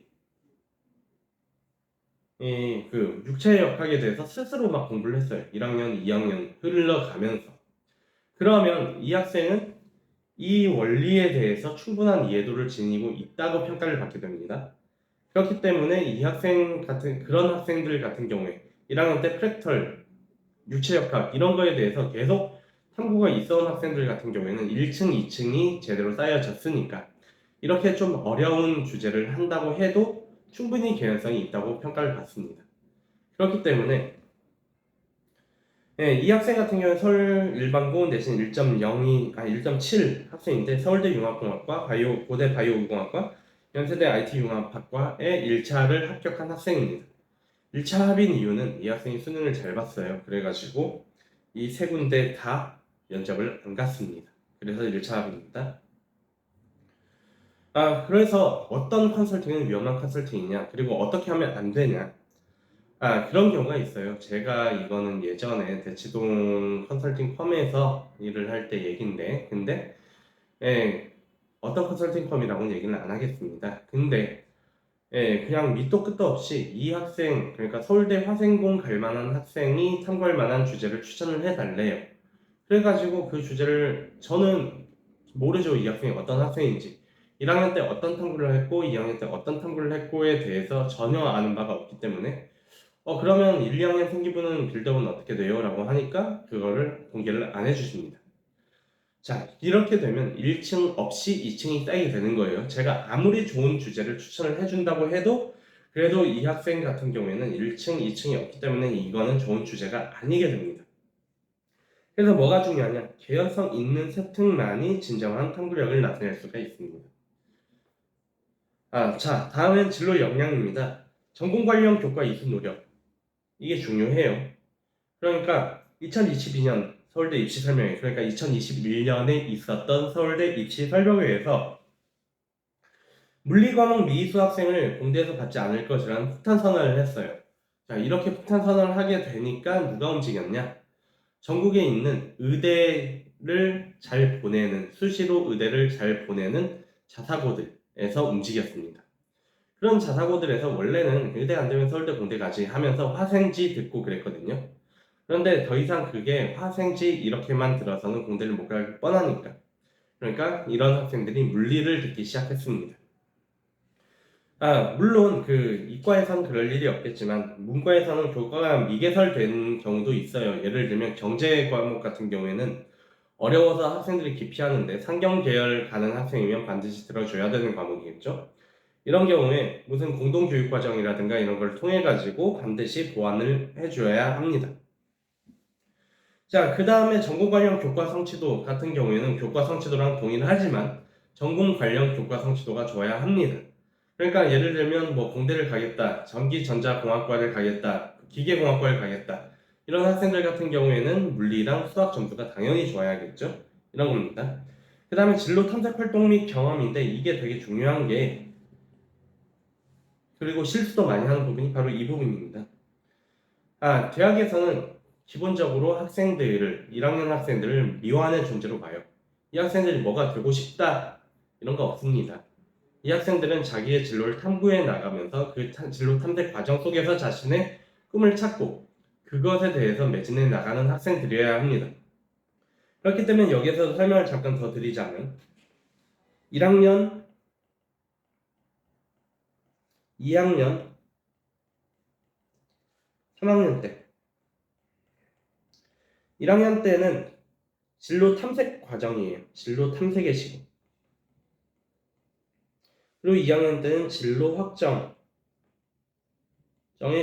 그 유체역학에 대해서 스스로 막 공부를 했어요. 1학년, 2학년 흘러가면서. 그러면 이 학생은 이 원리에 대해서 충분한 이해도를 지니고 있다고 평가를 받게 됩니다. 그렇기 때문에 이 학생 같은 그런 학생들 같은 경우에 1학년 때 프랙털, 유체역학 이런 거에 대해서 계속 탐구가 있어온 학생들 같은 경우에는 1층, 2층이 제대로 쌓여졌으니까 이렇게 좀 어려운 주제를 한다고 해도 충분히 개연성이 있다고 평가를 받습니다. 그렇기 때문에 이 학생 같은 경우는 서울 일반고 내신 1.7 학생인데 서울대 융합공학과, 고대 바이오공학과, 연세대 IT융합학과에 1차를 합격한 학생입니다. 1차 합인 이유는 이 학생이 수능을 잘 봤어요. 그래가지고 이 세 군데 다 면접을 안 갔습니다. 그래서 1차 합입니다. 그래서 어떤 컨설팅은 위험한 컨설팅이냐, 그리고 어떻게 하면 안 되냐, 그런 경우가 있어요. 제가 이거는 예전에 대치동 컨설팅 펌에서 일을 할 때 얘긴데, 근데 어떤 컨설팅 펌이라고는 얘기는 안 하겠습니다. 근데 그냥 밑도 끝도 없이 이 학생, 그러니까 서울대 화생공 갈 만한 학생이 탐구할 만한 주제를 추천을 해달래요. 그래가지고 그 주제를 저는 모르죠. 이 학생이 어떤 학생인지. 1학년 때 어떤 탐구를 했고 2학년 때 어떤 탐구를 했고에 대해서 전혀 아는 바가 없기 때문에 그러면 1, 2학년 생기부는 빌드업은 어떻게 돼요? 라고 하니까 그거를 공개를 안 해주십니다. 자, 이렇게 되면 1층 없이 2층이 쌓이게 되는 거예요. 제가 아무리 좋은 주제를 추천을 해준다고 해도 그래도 이 학생 같은 경우에는 1층, 2층이 없기 때문에 이거는 좋은 주제가 아니게 됩니다. 그래서 뭐가 중요하냐? 개연성 있는 세특만이 진정한 탐구력을 나타낼 수가 있습니다. 자, 다음은 진로 역량입니다. 전공 관련 교과 이수 노력. 이게 중요해요. 그러니까 2022년 서울대 입시 설명회, 그러니까 2021년에 있었던 서울대 입시 설명회에서 물리 과목 미수 학생을 공대에서 받지 않을 것이라는 폭탄 선언을 했어요. 자, 이렇게 폭탄 선언을 하게 되니까 누가 움직였냐? 전국에 있는 의대를 잘 보내는, 수시로 의대를 잘 보내는 자사고들에서 움직였습니다. 그런 자사고들에서 원래는 의대 안 되면 서울대 공대 가지 하면서 화생지 듣고 그랬거든요. 그런데 더 이상 그게 화생지 이렇게만 들어서는 공대를 못 갈 뻔하니까. 그러니까 이런 학생들이 물리를 듣기 시작했습니다. 물론 그 이과에선 그럴 일이 없겠지만 문과에서는 교과가 미개설된 경우도 있어요. 예를 들면 경제 과목 같은 경우에는 어려워서 학생들이 기피하는데 상경 계열 가는 학생이면 반드시 들어줘야 되는 과목이겠죠. 이런 경우에 무슨 공동교육과정이라든가 이런 걸 통해 가지고 반드시 보완을 해줘야 합니다. 자, 그 다음에 전공 관련 교과 성취도 같은 경우에는 교과 성취도랑 동일하지만 전공 관련 교과 성취도가 좋아야 합니다. 그러니까 예를 들면 뭐 공대를 가겠다, 전기전자공학과를 가겠다, 기계공학과를 가겠다 이런 학생들 같은 경우에는 물리랑 수학 점수가 당연히 좋아야겠죠. 이런 겁니다. 그 다음에 진로 탐색 활동 및 경험인데 이게 되게 중요한 게 그리고 실수도 많이 하는 부분이 바로 이 부분입니다. 대학에서는 기본적으로 학생들을 1학년 학생들을 미완의 존재로 봐요. 이 학생들이 뭐가 되고 싶다 이런 거 없습니다. 이 학생들은 자기의 진로를 탐구해 나가면서 그 진로 탐색 과정 속에서 자신의 꿈을 찾고 그것에 대해서 매진해 나가는 학생들이어야 합니다. 그렇기 때문에 여기서 설명을 잠깐 더 드리자면 1학년, 2학년, 3학년 때 1학년 때는 진로 탐색 과정이에요. 진로 탐색의 시기. 그리고 2학년 때는 진로 확정의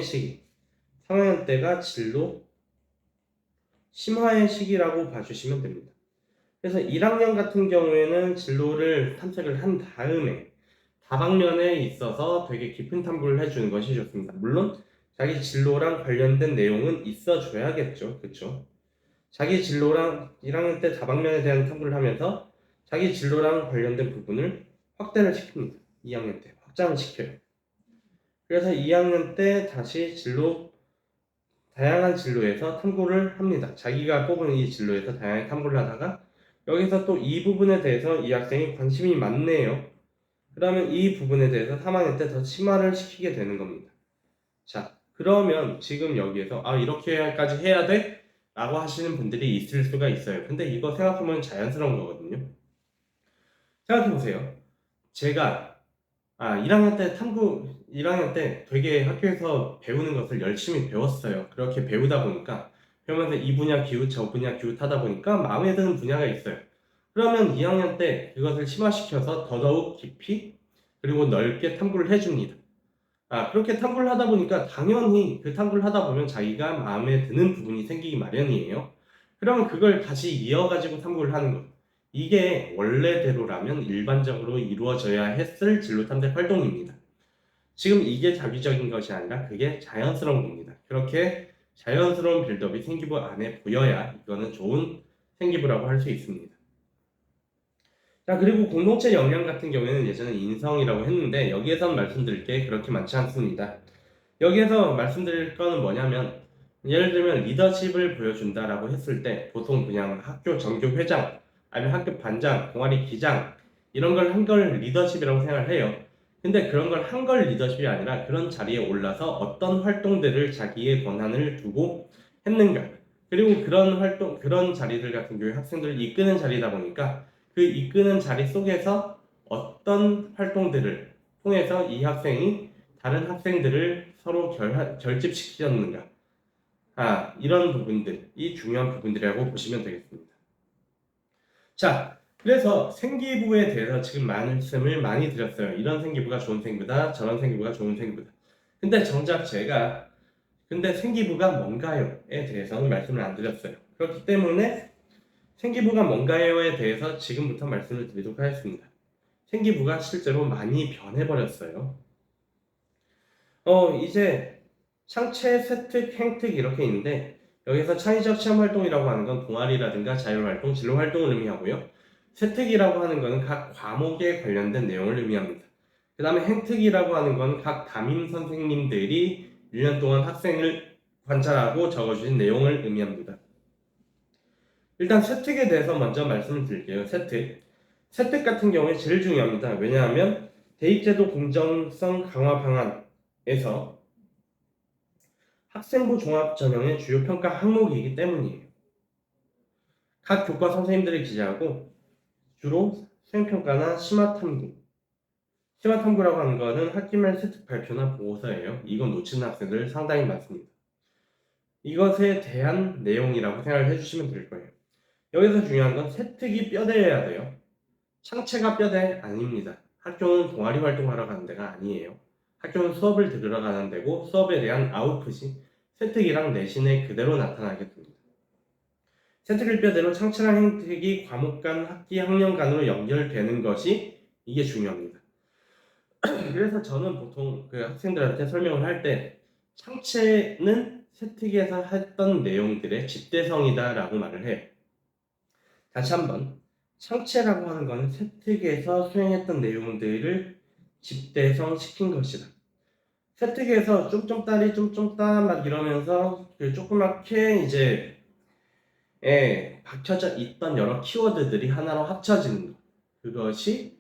시기. 3학년 때가 진로 심화의 시기라고 봐주시면 됩니다. 그래서 1학년 같은 경우에는 진로를 탐색을 한 다음에 다방면에 있어서 되게 깊은 탐구를 해주는 것이 좋습니다. 물론 자기 진로랑 관련된 내용은 있어줘야겠죠. 그쵸? 자기 진로랑 1학년 때 다방면에 대한 탐구를 하면서 자기 진로랑 관련된 부분을 확대를 시킵니다. 2학년 때 확장을 시켜요. 그래서 2학년 때 다시 다양한 진로에서 탐구를 합니다. 자기가 뽑은 이 진로에서 다양한 탐구를 하다가 여기서 또 이 부분에 대해서 이 학생이 관심이 많네요. 그러면 이 부분에 대해서 3학년 때 더 심화를 시키게 되는 겁니다. 자, 그러면 지금 여기에서 이렇게까지 해야 돼? 라고 하시는 분들이 있을 수가 있어요. 근데 이거 생각해보면 자연스러운 거거든요. 생각해보세요. 제가 1학년 때 되게 학교에서 배우는 것을 열심히 배웠어요. 그렇게 배우다 보니까 배우면서 이 분야 기웃 저 분야 기웃 하다 보니까 마음에 드는 분야가 있어요. 그러면 2학년 때 그것을 심화시켜서 더더욱 깊이 그리고 넓게 탐구를 해줍니다. 그렇게 탐구를 하다 보니까 당연히 그 탐구를 하다 보면 자기가 마음에 드는 부분이 생기기 마련이에요. 그러면 그걸 다시 이어가지고 탐구를 하는 것. 이게 원래대로라면 일반적으로 이루어져야 했을 진로 탐색 활동입니다. 지금 이게 자기적인 것이 아니라 그게 자연스러운 겁니다. 그렇게 자연스러운 빌드업이 생기부 안에 보여야 이거는 좋은 생기부라고 할 수 있습니다. 자, 그리고 공동체 역량 같은 경우에는 예전에 인성이라고 했는데 여기에선 말씀드릴 게 그렇게 많지 않습니다. 여기에서 말씀드릴 거는 뭐냐면 예를 들면 리더십을 보여준다라고 했을 때 보통 그냥 학교 정교 회장 아니면 학교 반장, 동아리 기장 이런 걸 한 걸 리더십이라고 생각을 해요. 근데 그런 걸 한 걸 리더십이 아니라 그런 자리에 올라서 어떤 활동들을 자기의 권한을 두고 했는가 그리고 그런 자리들 같은 경우에 학생들을 이끄는 자리다 보니까 그 이끄는 자리 속에서 어떤 활동들을 통해서 이 학생이 다른 학생들을 서로 결집시켰는가 이런 부분들이 중요한 부분들이라고 보시면 되겠습니다. 자, 그래서 생기부에 대해서 지금 말씀을 많이 드렸어요. 이런 생기부가 좋은 생기부다, 저런 생기부가 좋은 생기부다. 근데 정작 제가 생기부가 뭔가요에 대해서는 말씀을 안 드렸어요. 그렇기 때문에 생기부가 뭔가요에 대해서 지금부터 말씀을 드리도록 하겠습니다. 생기부가 실제로 많이 변해버렸어요. 이제 창체, 세특, 행특 이렇게 있는데 여기서 창의적 체험활동이라고 하는 건 동아리라든가 자율활동, 진로활동을 의미하고요. 세특이라고 하는 것은 각 과목에 관련된 내용을 의미합니다. 그 다음에 행특이라고 하는 건 각 담임 선생님들이 1년 동안 학생을 관찰하고 적어주신 내용을 의미합니다. 일단 세특에 대해서 먼저 말씀을 드릴게요. 세특 같은 경우에 제일 중요합니다. 왜냐하면 대입제도 공정성 강화 방안에서 학생부 종합전형의 주요 평가 항목이기 때문이에요. 각 교과 선생님들이 기재하고 주로 수행평가나 심화탐구라고 하는 거는 학기말 세특 발표나 보고서예요. 이건 놓치는 학생들 상당히 많습니다. 이것에 대한 내용이라고 생각을 해주시면 될 거예요. 여기서 중요한 건 세특이 뼈대여야 돼요. 창체가 뼈대 아닙니다. 학교는 동아리 활동하러 가는 데가 아니에요. 학교는 수업을 들으러 가는 데고 수업에 대한 아웃풋이 세특이랑 내신에 그대로 나타나게 됩니다. 세특을 뼈대로 창체랑 행특이 과목 간, 학기, 학년 간으로 연결되는 것이 이게 중요합니다. 그래서 저는 보통 그 학생들한테 설명을 할 때 창체는 세특에서 했던 내용들의 집대성이다 라고 말을 해요. 다시 한번 창체라고 하는 것은 세특에서 수행했던 내용들을 집대성 시킨 것이다. 세특에서 쫌쫌따리 쫌쫌따 막 이러면서 그 조그맣게 이제 박혀져 있던 여러 키워드들이 하나로 합쳐지는 것. 그것이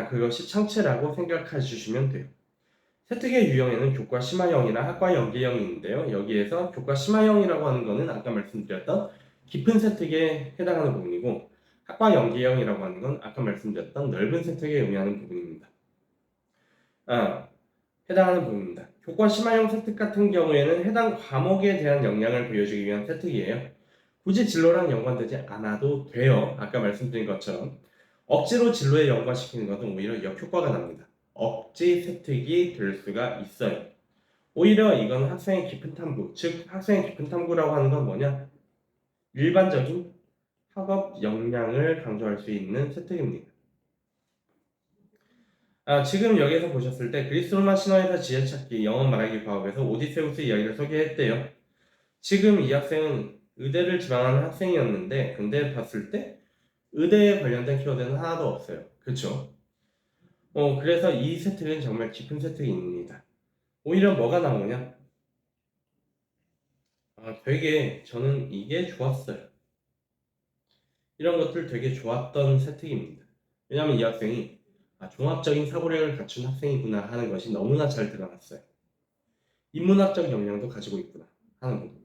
그것이 창체라고 생각해 주시면 돼요. 세특의 유형에는 교과 심화형이나 학과 연계형이 있는데요. 여기에서 교과 심화형이라고 하는 것은 아까 말씀드렸던 깊은 세특에 해당하는 부분이고, 학과 연계형이라고 하는 건 아까 말씀드렸던 넓은 세특에 의미하는 부분입니다. 해당하는 부분입니다. 교과 심화형 세특 같은 경우에는 해당 과목에 대한 역량을 보여주기 위한 세특이에요. 굳이 진로랑 연관되지 않아도 돼요. 아까 말씀드린 것처럼 억지로 진로에 연관시키는 것은 오히려 역효과가 납니다. 억지 세특이 될 수가 있어요. 오히려 이건 학생의 깊은 탐구, 즉 학생의 깊은 탐구라고 하는 건 뭐냐? 일반적인 학업 역량을 강조할 수 있는 세특입니다. 지금 여기서 보셨을 때 그리스 로마 신화에서 지혜찾기, 영어 말하기 과업에서 오디세우스 이야기를 소개했대요. 지금 이 학생은 의대를 지망하는 학생이었는데 근데 봤을 때 의대에 관련된 키워드는 하나도 없어요. 그렇죠? 그래서 이 세특은 정말 깊은 세특입니다. 오히려 뭐가 나오냐? 되게 저는 이게 좋았어요. 이런 것들 되게 좋았던 세특입니다. 왜냐하면 이 학생이 종합적인 사고력을 갖춘 학생이구나 하는 것이 너무나 잘 드러났어요. 인문학적 역량도 가지고 있구나 하는 부분.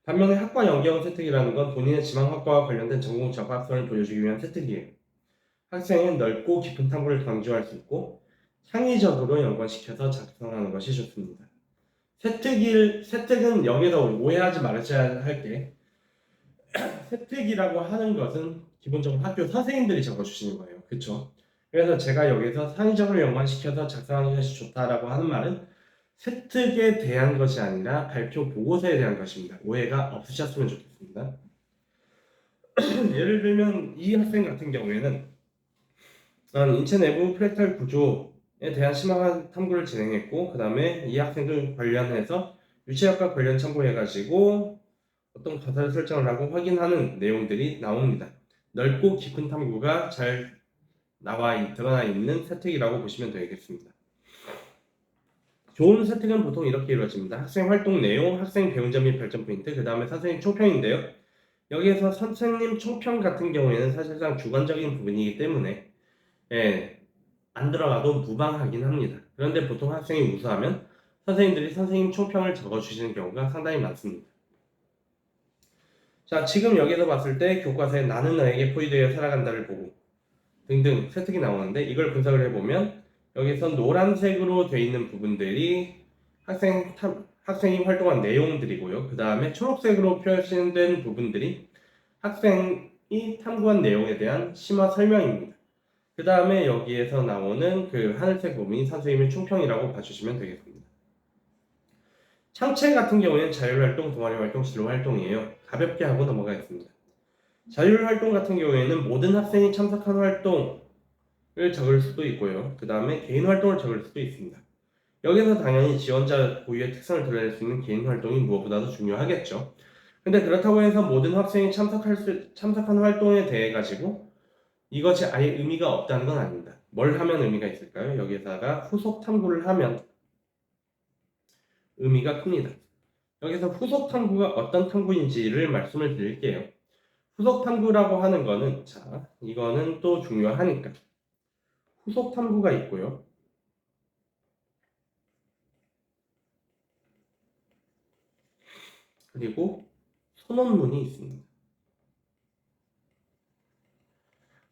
반면에 학과 연계형 세특이라는 건 본인의 지망 학과와 관련된 전공 적합성을 보여주기 위한 세특이에요. 학생은 넓고 깊은 탐구를 강조할 수 있고 창의적으로 연관시켜서 작성하는 것이 좋습니다. 세특은 여기서 오해하지 말으셔야 할 게 세특이라고 하는 것은 기본적으로 학교 선생님들이 적어주시는 거예요. 그렇죠? 그래서 제가 여기서 창의적으로 연관시켜서 작성하는 것이 좋다라고 하는 말은 세특에 대한 것이 아니라 발표 보고서에 대한 것입니다. 오해가 없으셨으면 좋겠습니다. 예를 들면 이 학생 같은 경우에는 인체 내부 프랙탈 구조에 대한 심화 탐구를 진행했고 그 다음에 이 학생들 관련해서 유체역과 관련 참고해가지고 어떤 가사를 설정을 하고 확인하는 내용들이 나옵니다. 넓고 깊은 탐구가 잘 드러나 있는 세특이라고 보시면 되겠습니다. 좋은 세특은 보통 이렇게 이루어집니다. 학생 활동 내용, 학생 배운 점 및 발전 포인트, 그 다음에 선생님 총평인데요. 여기에서 선생님 총평 같은 경우에는 사실상 주관적인 부분이기 때문에 안 들어가도 무방하긴 합니다. 그런데 보통 학생이 우수하면 선생님들이 선생님 총평을 적어주시는 경우가 상당히 많습니다. 자, 지금 여기서 봤을 때 교과서에 나는 너에게 포위되어 살아간다를 보고 등등 세특이 나오는데 이걸 분석을 해보면 여기서 노란색으로 되어 있는 부분들이 학생이 활동한 내용들이고요. 그 다음에 초록색으로 표시된 부분들이 학생이 탐구한 내용에 대한 심화 설명입니다. 그 다음에 여기에서 나오는 그 하늘색 부분이 선생님의 총평이라고 봐주시면 되겠습니다. 창체 같은 경우에는 자율활동, 동아리활동, 진로활동이에요. 가볍게 하고 넘어가겠습니다. 자율활동 같은 경우에는 모든 학생이 참석한 활동을 적을 수도 있고요. 그 다음에 개인활동을 적을 수도 있습니다. 여기서 당연히 지원자 고유의 특성을 드러낼 수 있는 개인활동이 무엇보다도 중요하겠죠. 근데 그렇다고 해서 모든 학생이 참석한 활동에 대해 가지고 이것이 아예 의미가 없다는 건 아닙니다. 뭘 하면 의미가 있을까요? 여기다가 후속 탐구를 하면 의미가 큽니다. 여기서 후속 탐구가 어떤 탐구인지를 말씀을 드릴게요. 후속 탐구라고 하는 거는, 자, 이거는 또 중요하니까. 후속 탐구가 있고요. 그리고 소논문이 있습니다.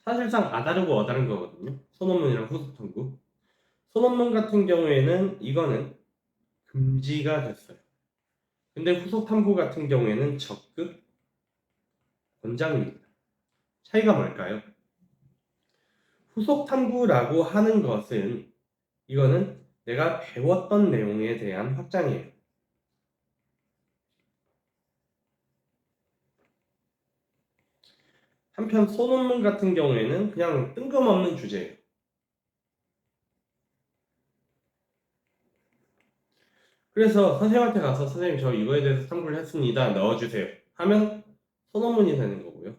사실상 아다르고 어다른 거거든요. 소논문이랑 후속 탐구. 소논문 같은 경우에는 이거는 금지가 됐어요. 근데 후속 탐구 같은 경우에는 적극 권장입니다. 차이가 뭘까요? 후속 탐구라고 하는 것은 이거는 내가 배웠던 내용에 대한 확장이에요. 한편 소논문 같은 경우에는 그냥 뜬금없는 주제예요. 그래서 선생님한테 가서 선생님 저 이거에 대해서 탐구를 했습니다. 넣어주세요. 하면 소논문이 되는 거고요.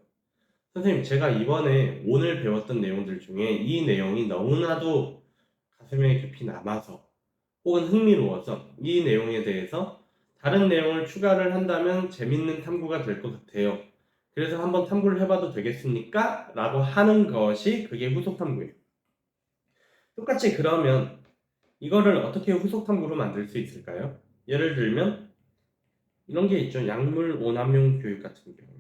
선생님 제가 이번에 오늘 배웠던 내용들 중에 이 내용이 너무나도 가슴에 깊이 남아서 혹은 흥미로워서 이 내용에 대해서 다른 내용을 추가를 한다면 재밌는 탐구가 될 것 같아요. 그래서 한번 탐구를 해봐도 되겠습니까? 라고 하는 것이 그게 후속 탐구예요. 똑같이 그러면 이거를 어떻게 후속 탐구로 만들 수 있을까요? 예를 들면 이런 게 있죠. 약물 오남용 교육 같은 경우에.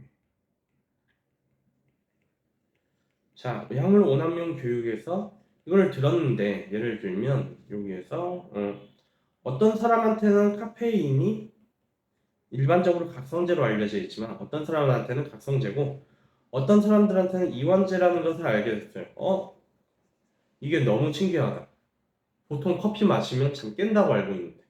자, 약물 오남용 교육에서 이걸 들었는데 예를 들면 여기에서 어떤 사람한테는 카페인이 일반적으로 각성제로 알려져 있지만 어떤 사람한테는 각성제고 어떤 사람들한테는 이완제라는 것을 알게 됐어요. 이게 너무 신기하다. 보통 커피 마시면 잠 깬다고 알고 있는데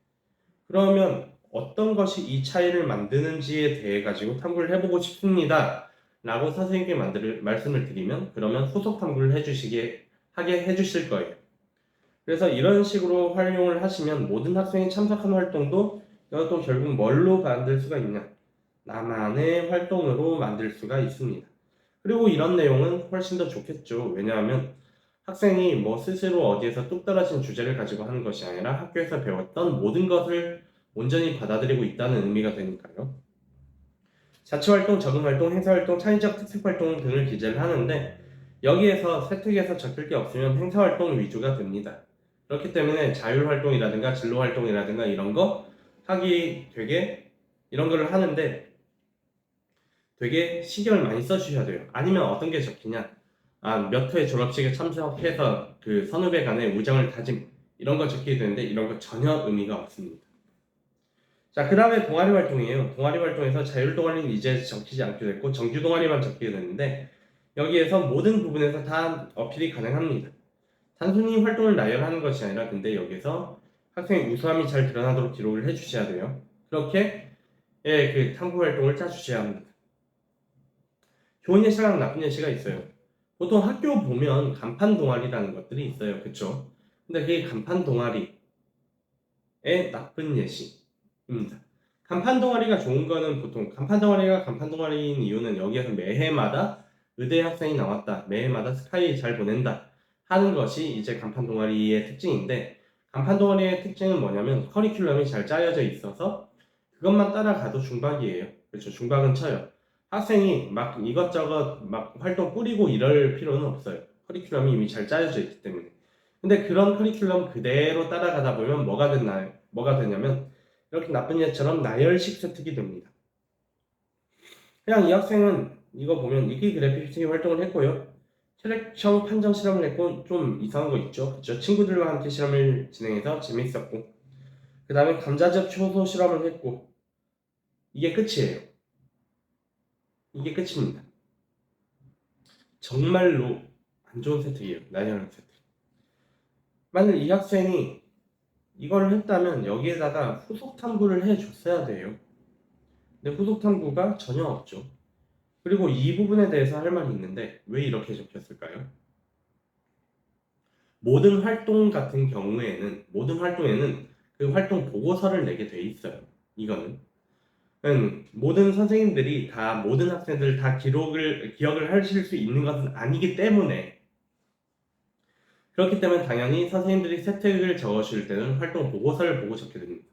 그러면 어떤 것이 이 차이를 만드는지에 대해 가지고 탐구를 해보고 싶습니다. 라고 선생님께 말씀을 드리면 그러면 후속 탐구를 하게 해주실 거예요. 그래서 이런 식으로 활용을 하시면 모든 학생이 참석한 활동도 이것도 결국 뭘로 만들 수가 있냐? 나만의 활동으로 만들 수가 있습니다. 그리고 이런 내용은 훨씬 더 좋겠죠. 왜냐하면 학생이 뭐 스스로 어디에서 뚝 떨어진 주제를 가지고 하는 것이 아니라 학교에서 배웠던 모든 것을 온전히 받아들이고 있다는 의미가 되니까요. 자치활동, 적응활동, 행사활동, 창의적 특색활동 등을 기재를 하는데 여기에서 세특에서 적힐 게 없으면 행사활동 위주가 됩니다. 그렇기 때문에 자율활동이라든가 진로활동이라든가 이런 거 하기 되게 이런 거를 하는데 되게 신경을 많이 써주셔야 돼요. 아니면 어떤 게 적히냐? 몇 회 졸업식에 참석해서 그 선후배 간의 우정을 다짐 이런 거 적히게 되는데 이런 거 전혀 의미가 없습니다. 자, 그 다음에 동아리 활동이에요. 동아리 활동에서 자율 동아리는 이제 적히지 않게 됐고 정규 동아리만 적히게 됐는데 여기에서 모든 부분에서 다 어필이 가능합니다. 단순히 활동을 나열하는 것이 아니라 근데 여기서 학생의 우수함이 잘 드러나도록 기록을 해주셔야 돼요. 그렇게 그 탐구 활동을 짜주셔야 합니다. 좋은 예시랑 나쁜 예시가 있어요. 보통 학교 보면 간판 동아리라는 것들이 있어요. 그쵸? 근데 그게 간판 동아리의 나쁜 예시입니다. 간판 동아리가 좋은 거는 보통 간판 동아리가 간판 동아리인 이유는 여기에서 매해마다 의대 학생이 나왔다. 매해마다 스카이 잘 보낸다. 하는 것이 이제 간판 동아리의 특징인데 간판 동아리의 특징은 뭐냐면 커리큘럼이 잘 짜여져 있어서 그것만 따라가도 중박이에요. 그렇죠? 중박은 쳐요. 학생이 막 이것저것 막 활동 꾸리고 이럴 필요는 없어요. 커리큘럼이 이미 잘 짜여져 있기 때문에. 근데 그런 커리큘럼 그대로 따라가다 보면 뭐가 되냐면 이렇게 나쁜 예처럼 나열식 세특이 됩니다. 그냥 이 학생은 이거 보면 이기 그래피티 활동을 했고요. 혈액형 판정 실험을 했고 좀 이상한 거 있죠. 그쵸? 친구들과 함께 실험을 진행해서 재밌었고 그 다음에 감자즙 효소 실험을 했고 이게 끝이에요. 이게 끝입니다. 정말로 안 좋은 세특이에요. 나열한 세특. 만약 이 학생이 이걸 했다면 여기에다가 후속 탐구를 해줬어야 돼요. 근데 후속 탐구가 전혀 없죠. 그리고 이 부분에 대해서 할 말이 있는데 왜 이렇게 적혔을까요? 모든 활동에는 그 활동 보고서를 내게 돼 있어요. 이거는. 모든 선생님들이 다 모든 학생들 다 기억을 하실 수 있는 것은 아니기 때문에, 그렇기 때문에 당연히 선생님들이 세특을 적어줄 때는 활동 보고서를 보고 적게 됩니다.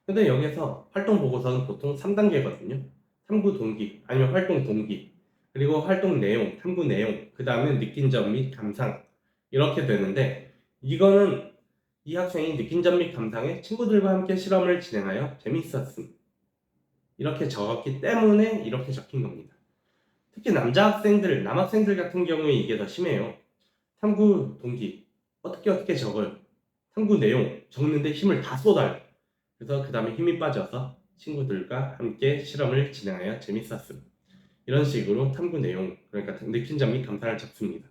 근데 여기서 활동 보고서는 보통 3단계거든요. 탐구 동기, 아니면 활동 동기, 그리고 활동 내용, 탐구 내용, 그 다음에 느낀 점 및 감상, 이렇게 되는데, 이거는 이 학생이 느낀 점 및 감상에 친구들과 함께 실험을 진행하여 재밌었음, 이렇게 적었기 때문에 이렇게 적힌 겁니다. 특히 남학생들 같은 경우에 이게 더 심해요. 탐구 동기, 어떻게 적어요? 탐구 내용, 적는데 힘을 다 쏟아요. 그래서 그 다음에 힘이 빠져서 친구들과 함께 실험을 진행하여 재밌었음. 이런 식으로 탐구 내용, 그러니까 느낀 점 및 감상을 적습니다.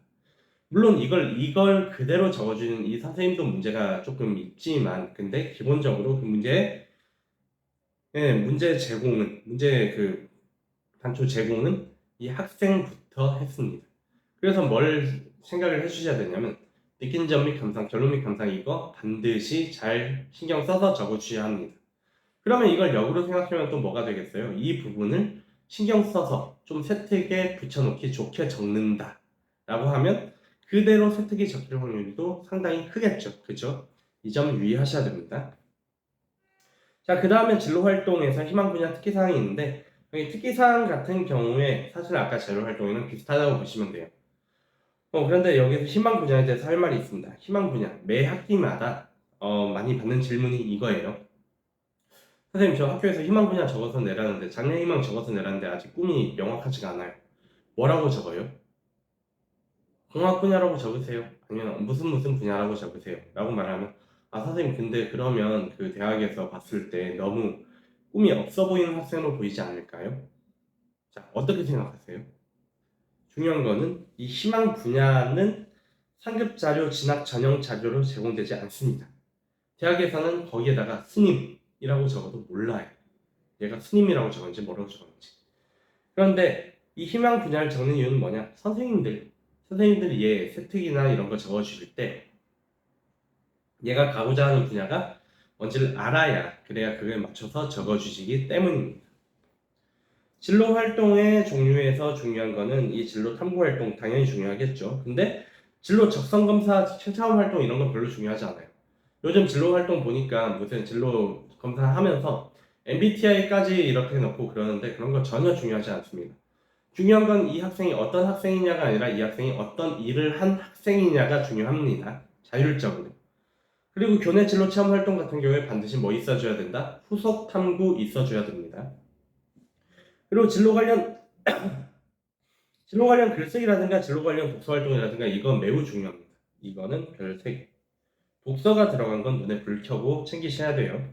물론 이걸 그대로 적어주는 이 선생님도 문제가 조금 있지만, 근데 기본적으로 그 문제 그 단초 제공은 이 학생부터 했습니다. 그래서 뭘 생각을 해주셔야 되냐면, 느낀 점 및 감상, 결론 및 감상, 이거 반드시 잘 신경 써서 적어주셔야 합니다. 그러면 이걸 역으로 생각하면 또 뭐가 되겠어요? 이 부분을 신경 써서 좀 세특에 붙여놓기 좋게 적는다 라고 하면 그대로 세특이 적힐 확률도 상당히 크겠죠. 그죠? 이 점 유의하셔야 됩니다. 자, 그 다음에 진로활동에서 희망 분야 특기사항이 있는데, 여기 특기사항 같은 경우에 사실 아까 진로활동이랑 비슷하다고 보시면 돼요. 그런데 여기서 희망 분야에 대해서 할 말이 있습니다. 희망 분야, 매 학기마다 많이 받는 질문이 이거예요. 선생님, 저 학교에서 희망 분야 적어서 내라는데, 장래 희망 적어서 내라는데 아직 꿈이 명확하지가 않아요. 뭐라고 적어요? 공학 분야라고 적으세요. 아니면 무슨 분야라고 적으세요. 라고 말하면, 아, 선생님, 근데 그러면 그 대학에서 봤을 때 너무 꿈이 없어 보이는 학생으로 보이지 않을까요? 자, 어떻게 생각하세요? 중요한 거는 이 희망 분야는 상급 자료, 진학 전형 자료로 제공되지 않습니다. 대학에서는 거기에다가 스님이라고 적어도 몰라요. 얘가 스님이라고 적었는지 뭐라고 적었는지. 그런데 이 희망 분야를 적는 이유는 뭐냐? 선생님들이 얘 세특이나 이런 거 적어주실 때 얘가 가고자 하는 분야가 뭔지를 알아야, 그래야 그거에 맞춰서 적어주시기 때문입니다. 진로 활동의 종류에서 중요한 거는 이 진로 탐구 활동 당연히 중요하겠죠. 근데 진로 적성 검사, 체험 활동 이런 건 별로 중요하지 않아요. 요즘 진로 활동 보니까 무슨 진로 검사 하면서 MBTI까지 이렇게 넣고 그러는데 그런 거 전혀 중요하지 않습니다. 중요한 건 이 학생이 어떤 학생이냐가 아니라 이 학생이 어떤 일을 한 학생이냐가 중요합니다. 자율적으로. 그리고 교내 진로 체험 활동 같은 경우에 반드시 뭐 있어줘야 된다? 후속 탐구 있어줘야 됩니다. 그리고 진로 관련 글쓰기라든가 진로 관련 독서 활동이라든가 이건 매우 중요합니다. 이거는 별 3개. 독서가 들어간 건 눈에 불 켜고 챙기셔야 돼요.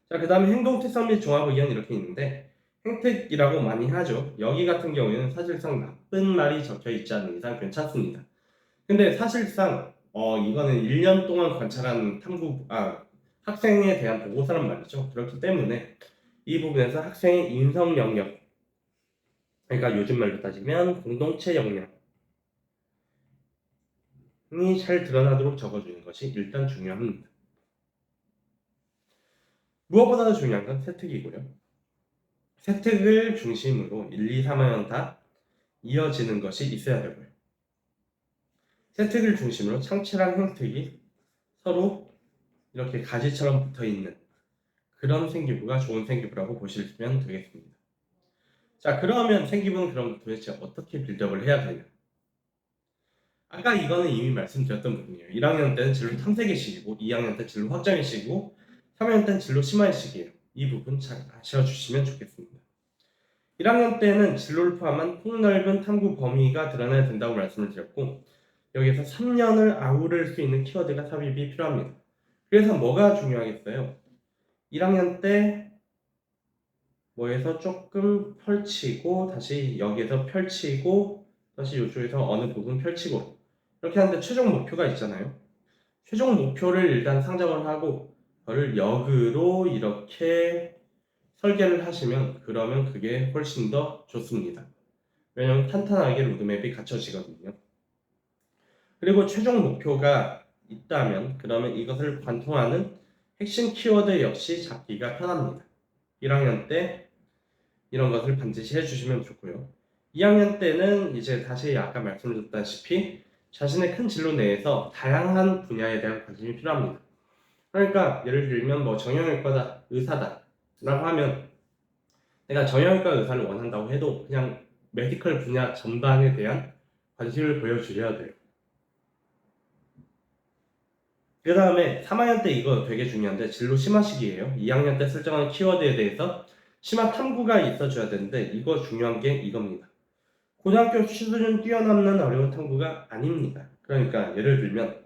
자, 그 다음에 행동 특성 및 종합 의견 이렇게 있는데, 행특이라고 많이 하죠. 여기 같은 경우에는 사실상 나쁜 말이 적혀 있지 않은 이상 괜찮습니다. 근데 사실상 이거는 1년 동안 관찰한 학생에 대한 보고서란 말이죠. 그렇기 때문에 이 부분에서 학생의 인성 영역, 그러니까 요즘 말로 따지면 공동체 역량이 잘 드러나도록 적어주는 것이 일단 중요합니다. 무엇보다도 중요한 건 세특이고요. 세특을 중심으로 1, 2, 3학년 다 이어지는 것이 있어야 되고요. 세특을 중심으로 창칠한 형특이 서로 이렇게 가지처럼 붙어있는 그런 생기부가 좋은 생기부라고 보시면 되겠습니다. 자, 그러면 생기부는 그럼 도대체 어떻게 빌드업을 해야 되냐? 아까 이거는 이미 말씀드렸던 부분이에요. 1학년 때는 진로 탐색의 시기고, 2학년 때 진로 확장의 시기고, 3학년 때는 진로 심화의 시기예요. 이 부분 잘 아셔주시면 좋겠습니다. 1학년 때는 진로를 포함한 폭넓은 탐구 범위가 드러나야 된다고 말씀을 드렸고, 여기서 3년을 아우를 수 있는 키워드가 삽입이 필요합니다. 그래서 뭐가 중요하겠어요? 1학년 때 뭐에서 조금 펼치고 다시 여기에서 펼치고 다시 이쪽에서 어느 부분 펼치고 이렇게 하는데 최종 목표가 있잖아요. 최종 목표를 일단 상정을 하고 그거를 역으로 이렇게 설계를 하시면 그러면 그게 훨씬 더 좋습니다. 왜냐하면 탄탄하게 로드맵이 갖춰지거든요. 그리고 최종 목표가 있다면 그러면 이것을 관통하는 핵심 키워드 역시 잡기가 편합니다. 1학년 때 이런 것을 반드시 해주시면 좋고요. 2학년 때는 이제 다시 아까 말씀드렸다시피 자신의 큰 진로 내에서 다양한 분야에 대한 관심이 필요합니다. 그러니까 예를 들면 뭐 정형외과다, 의사다 라고 하면 내가 정형외과 의사를 원한다고 해도 그냥 메디컬 분야 전반에 대한 관심을 보여주셔야 돼요. 그 다음에 3학년 때 이거 되게 중요한데 진로 심화 시기예요. 2학년 때 설정한 키워드에 대해서 심화 탐구가 있어줘야 되는데 이거 중요한 게 이겁니다. 고등학교 수준 뛰어넘는 어려운 탐구가 아닙니다. 그러니까 예를 들면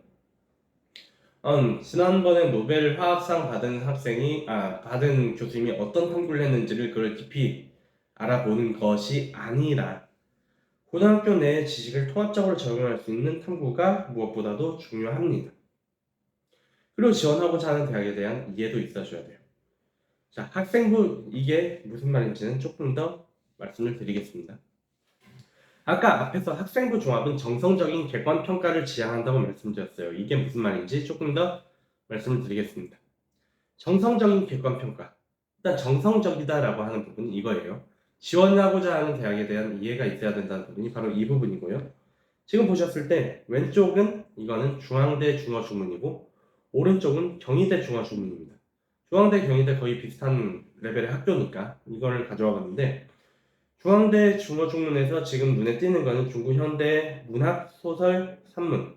지난번에 노벨 화학상 받은 교수님이 어떤 탐구를 했는지를 그걸 깊이 알아보는 것이 아니라 고등학교 내 지식을 통합적으로 적용할 수 있는 탐구가 무엇보다도 중요합니다. 그리고 지원하고자 하는 대학에 대한 이해도 있어줘야 돼요. 자, 학생부 이게 무슨 말인지는 조금 더 말씀을 드리겠습니다. 아까 앞에서 학생부 종합은 정성적인 객관 평가를 지향한다고 말씀드렸어요. 이게 무슨 말인지 조금 더 말씀을 드리겠습니다. 정성적인 객관 평가. 일단 정성적이다라고 하는 부분은 이거예요. 지원하고자 하는 대학에 대한 이해가 있어야 된다는 부분이 바로 이 부분이고요. 지금 보셨을 때 왼쪽은 이거는 중앙대 중어주문이고 오른쪽은 경희대 중어주문입니다. 중앙대 경희대 거의 비슷한 레벨의 학교니까 이거를 가져와 봤는데 중앙대 중어중문에서 지금 눈에 띄는 거는 중국 현대 문학, 소설, 산문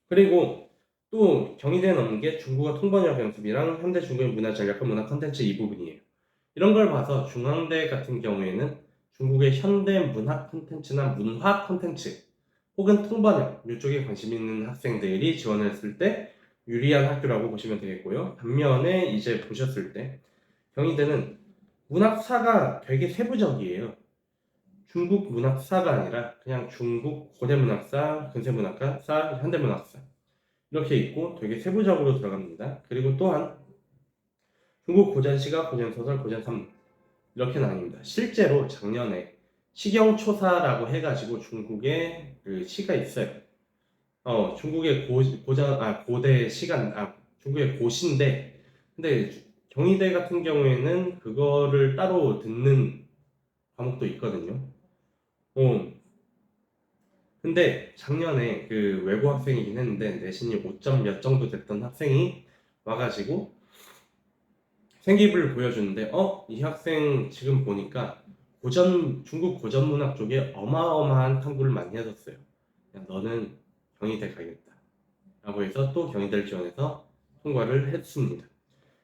그리고 또 경희대에 넣는 게 중국어 통번역 연습이랑 현대 중국의 문화 전략과 문화 컨텐츠 이 부분이에요. 이런 걸 봐서 중앙대 같은 경우에는 중국의 현대 문학 컨텐츠나 문화 컨텐츠 혹은 통번역 이쪽에 관심 있는 학생들이 지원을 했을 때 유리한 학교라고 보시면 되겠고요. 반면에 이제 보셨을 때 경희대는 문학사가 되게 세부적이에요. 중국 문학사가 아니라 그냥 중국 고대문학사, 근세문학사, 현대문학사 이렇게 있고 되게 세부적으로 들어갑니다. 그리고 또한 중국 고전시가, 고전소설, 고전산문 이렇게 나뉩니다. 실제로 작년에 시경초사라고 해가지고 중국에 그 시가 있어요. 중국의 고대 시간, 중국의 고시인데 근데 경희대 같은 경우에는 그거를 따로 듣는 과목도 있거든요. 근데 작년에 그 외고 학생이긴 했는데 내신이 5점 몇 정도 됐던 학생이 와가지고 생기부를 보여주는데 이 학생 지금 보니까 중국 고전문학 쪽에 어마어마한 탐구를 많이 해줬어요. 야, 너는 경희대 가겠다 라고 해서 또 경희대를 지원해서 통과를 했습니다.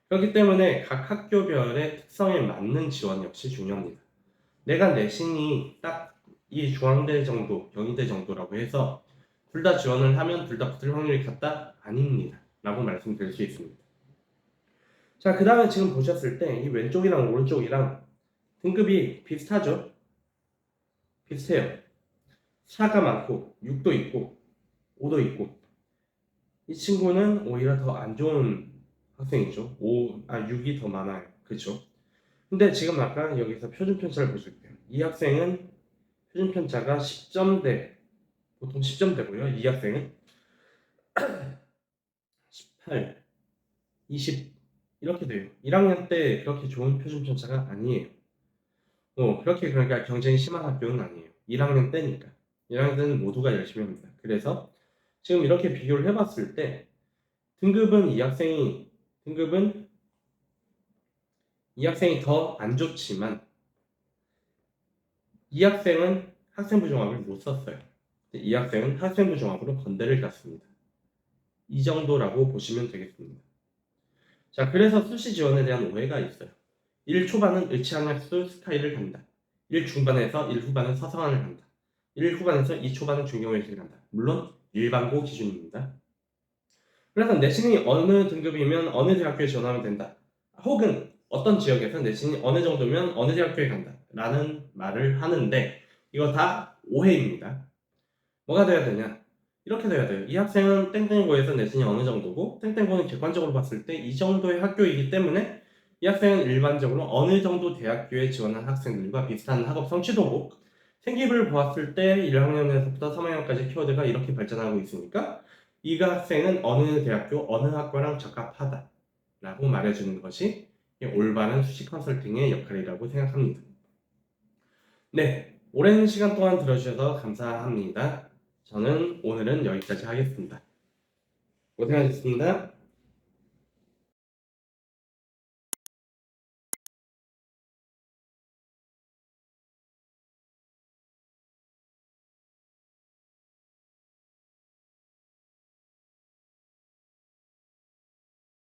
그렇기 때문에 각 학교별의 특성에 맞는 지원 역시 중요합니다. 내가 내신이 딱 이 중앙대 정도, 경희대 정도라고 해서 둘 다 지원을 하면 둘 다 붙을 확률이 같다? 아닙니다. 라고 말씀드릴 수 있습니다. 자, 그 다음에 지금 보셨을 때 이 왼쪽이랑 오른쪽이랑 등급이 비슷하죠? 비슷해요. 4가 많고 6도 있고 5도 있고 이 친구는 오히려 더 안 좋은 학생이죠. 6이 더 많아요. 그렇죠? 근데 지금 아까 여기서 표준편차를 보실게요. 이 학생은 표준편차가 10점대, 보통 10점대고요. 이 학생은 18, 20 이렇게 돼요. 1학년 때 그렇게 좋은 표준편차가 아니에요. 그렇게 그러니까 경쟁이 심한 학교는 아니에요. 1학년 때니까. 1학년 때는 모두가 열심히 합니다. 그래서 지금 이렇게 비교를 해봤을 때 등급은 이 학생이 더 안 좋지만 이 학생은 학생부 종합을 못 썼어요. 이 학생은 학생부 종합으로 건대를 갔습니다. 이 정도라고 보시면 되겠습니다. 자, 그래서 수시 지원에 대한 오해가 있어요. 1 초반은 의치항약수 스카이를 간다. 1 중반에서 1 후반은 서성안을 간다. 1 후반에서 2 초반은 중경외시를 간다. 물론 일반고 기준입니다. 그래서 내신이 어느 등급이면 어느 대학교에 지원하면 된다. 혹은 어떤 지역에서 내신이 어느 정도면 어느 대학교에 간다. 라는 말을 하는데 이거 다 오해입니다. 뭐가 돼야 되냐? 이렇게 돼야 돼요. 이 학생은 땡땡고에서 내신이 어느 정도고 땡땡고는 객관적으로 봤을 때 이 정도의 학교이기 때문에 이 학생은 일반적으로 어느 정도 대학교에 지원한 학생들과 비슷한 학업 성취도고 생기부를 보았을 때 1학년에서부터 3학년까지 키워드가 이렇게 발전하고 있으니까 이 학생은 어느 대학교, 어느 학과랑 적합하다 라고 말해주는 것이 올바른 수시 컨설팅의 역할이라고 생각합니다. 네, 오랜 시간 동안 들어주셔서 감사합니다. 저는 오늘은 여기까지 하겠습니다. 고생하셨습니다.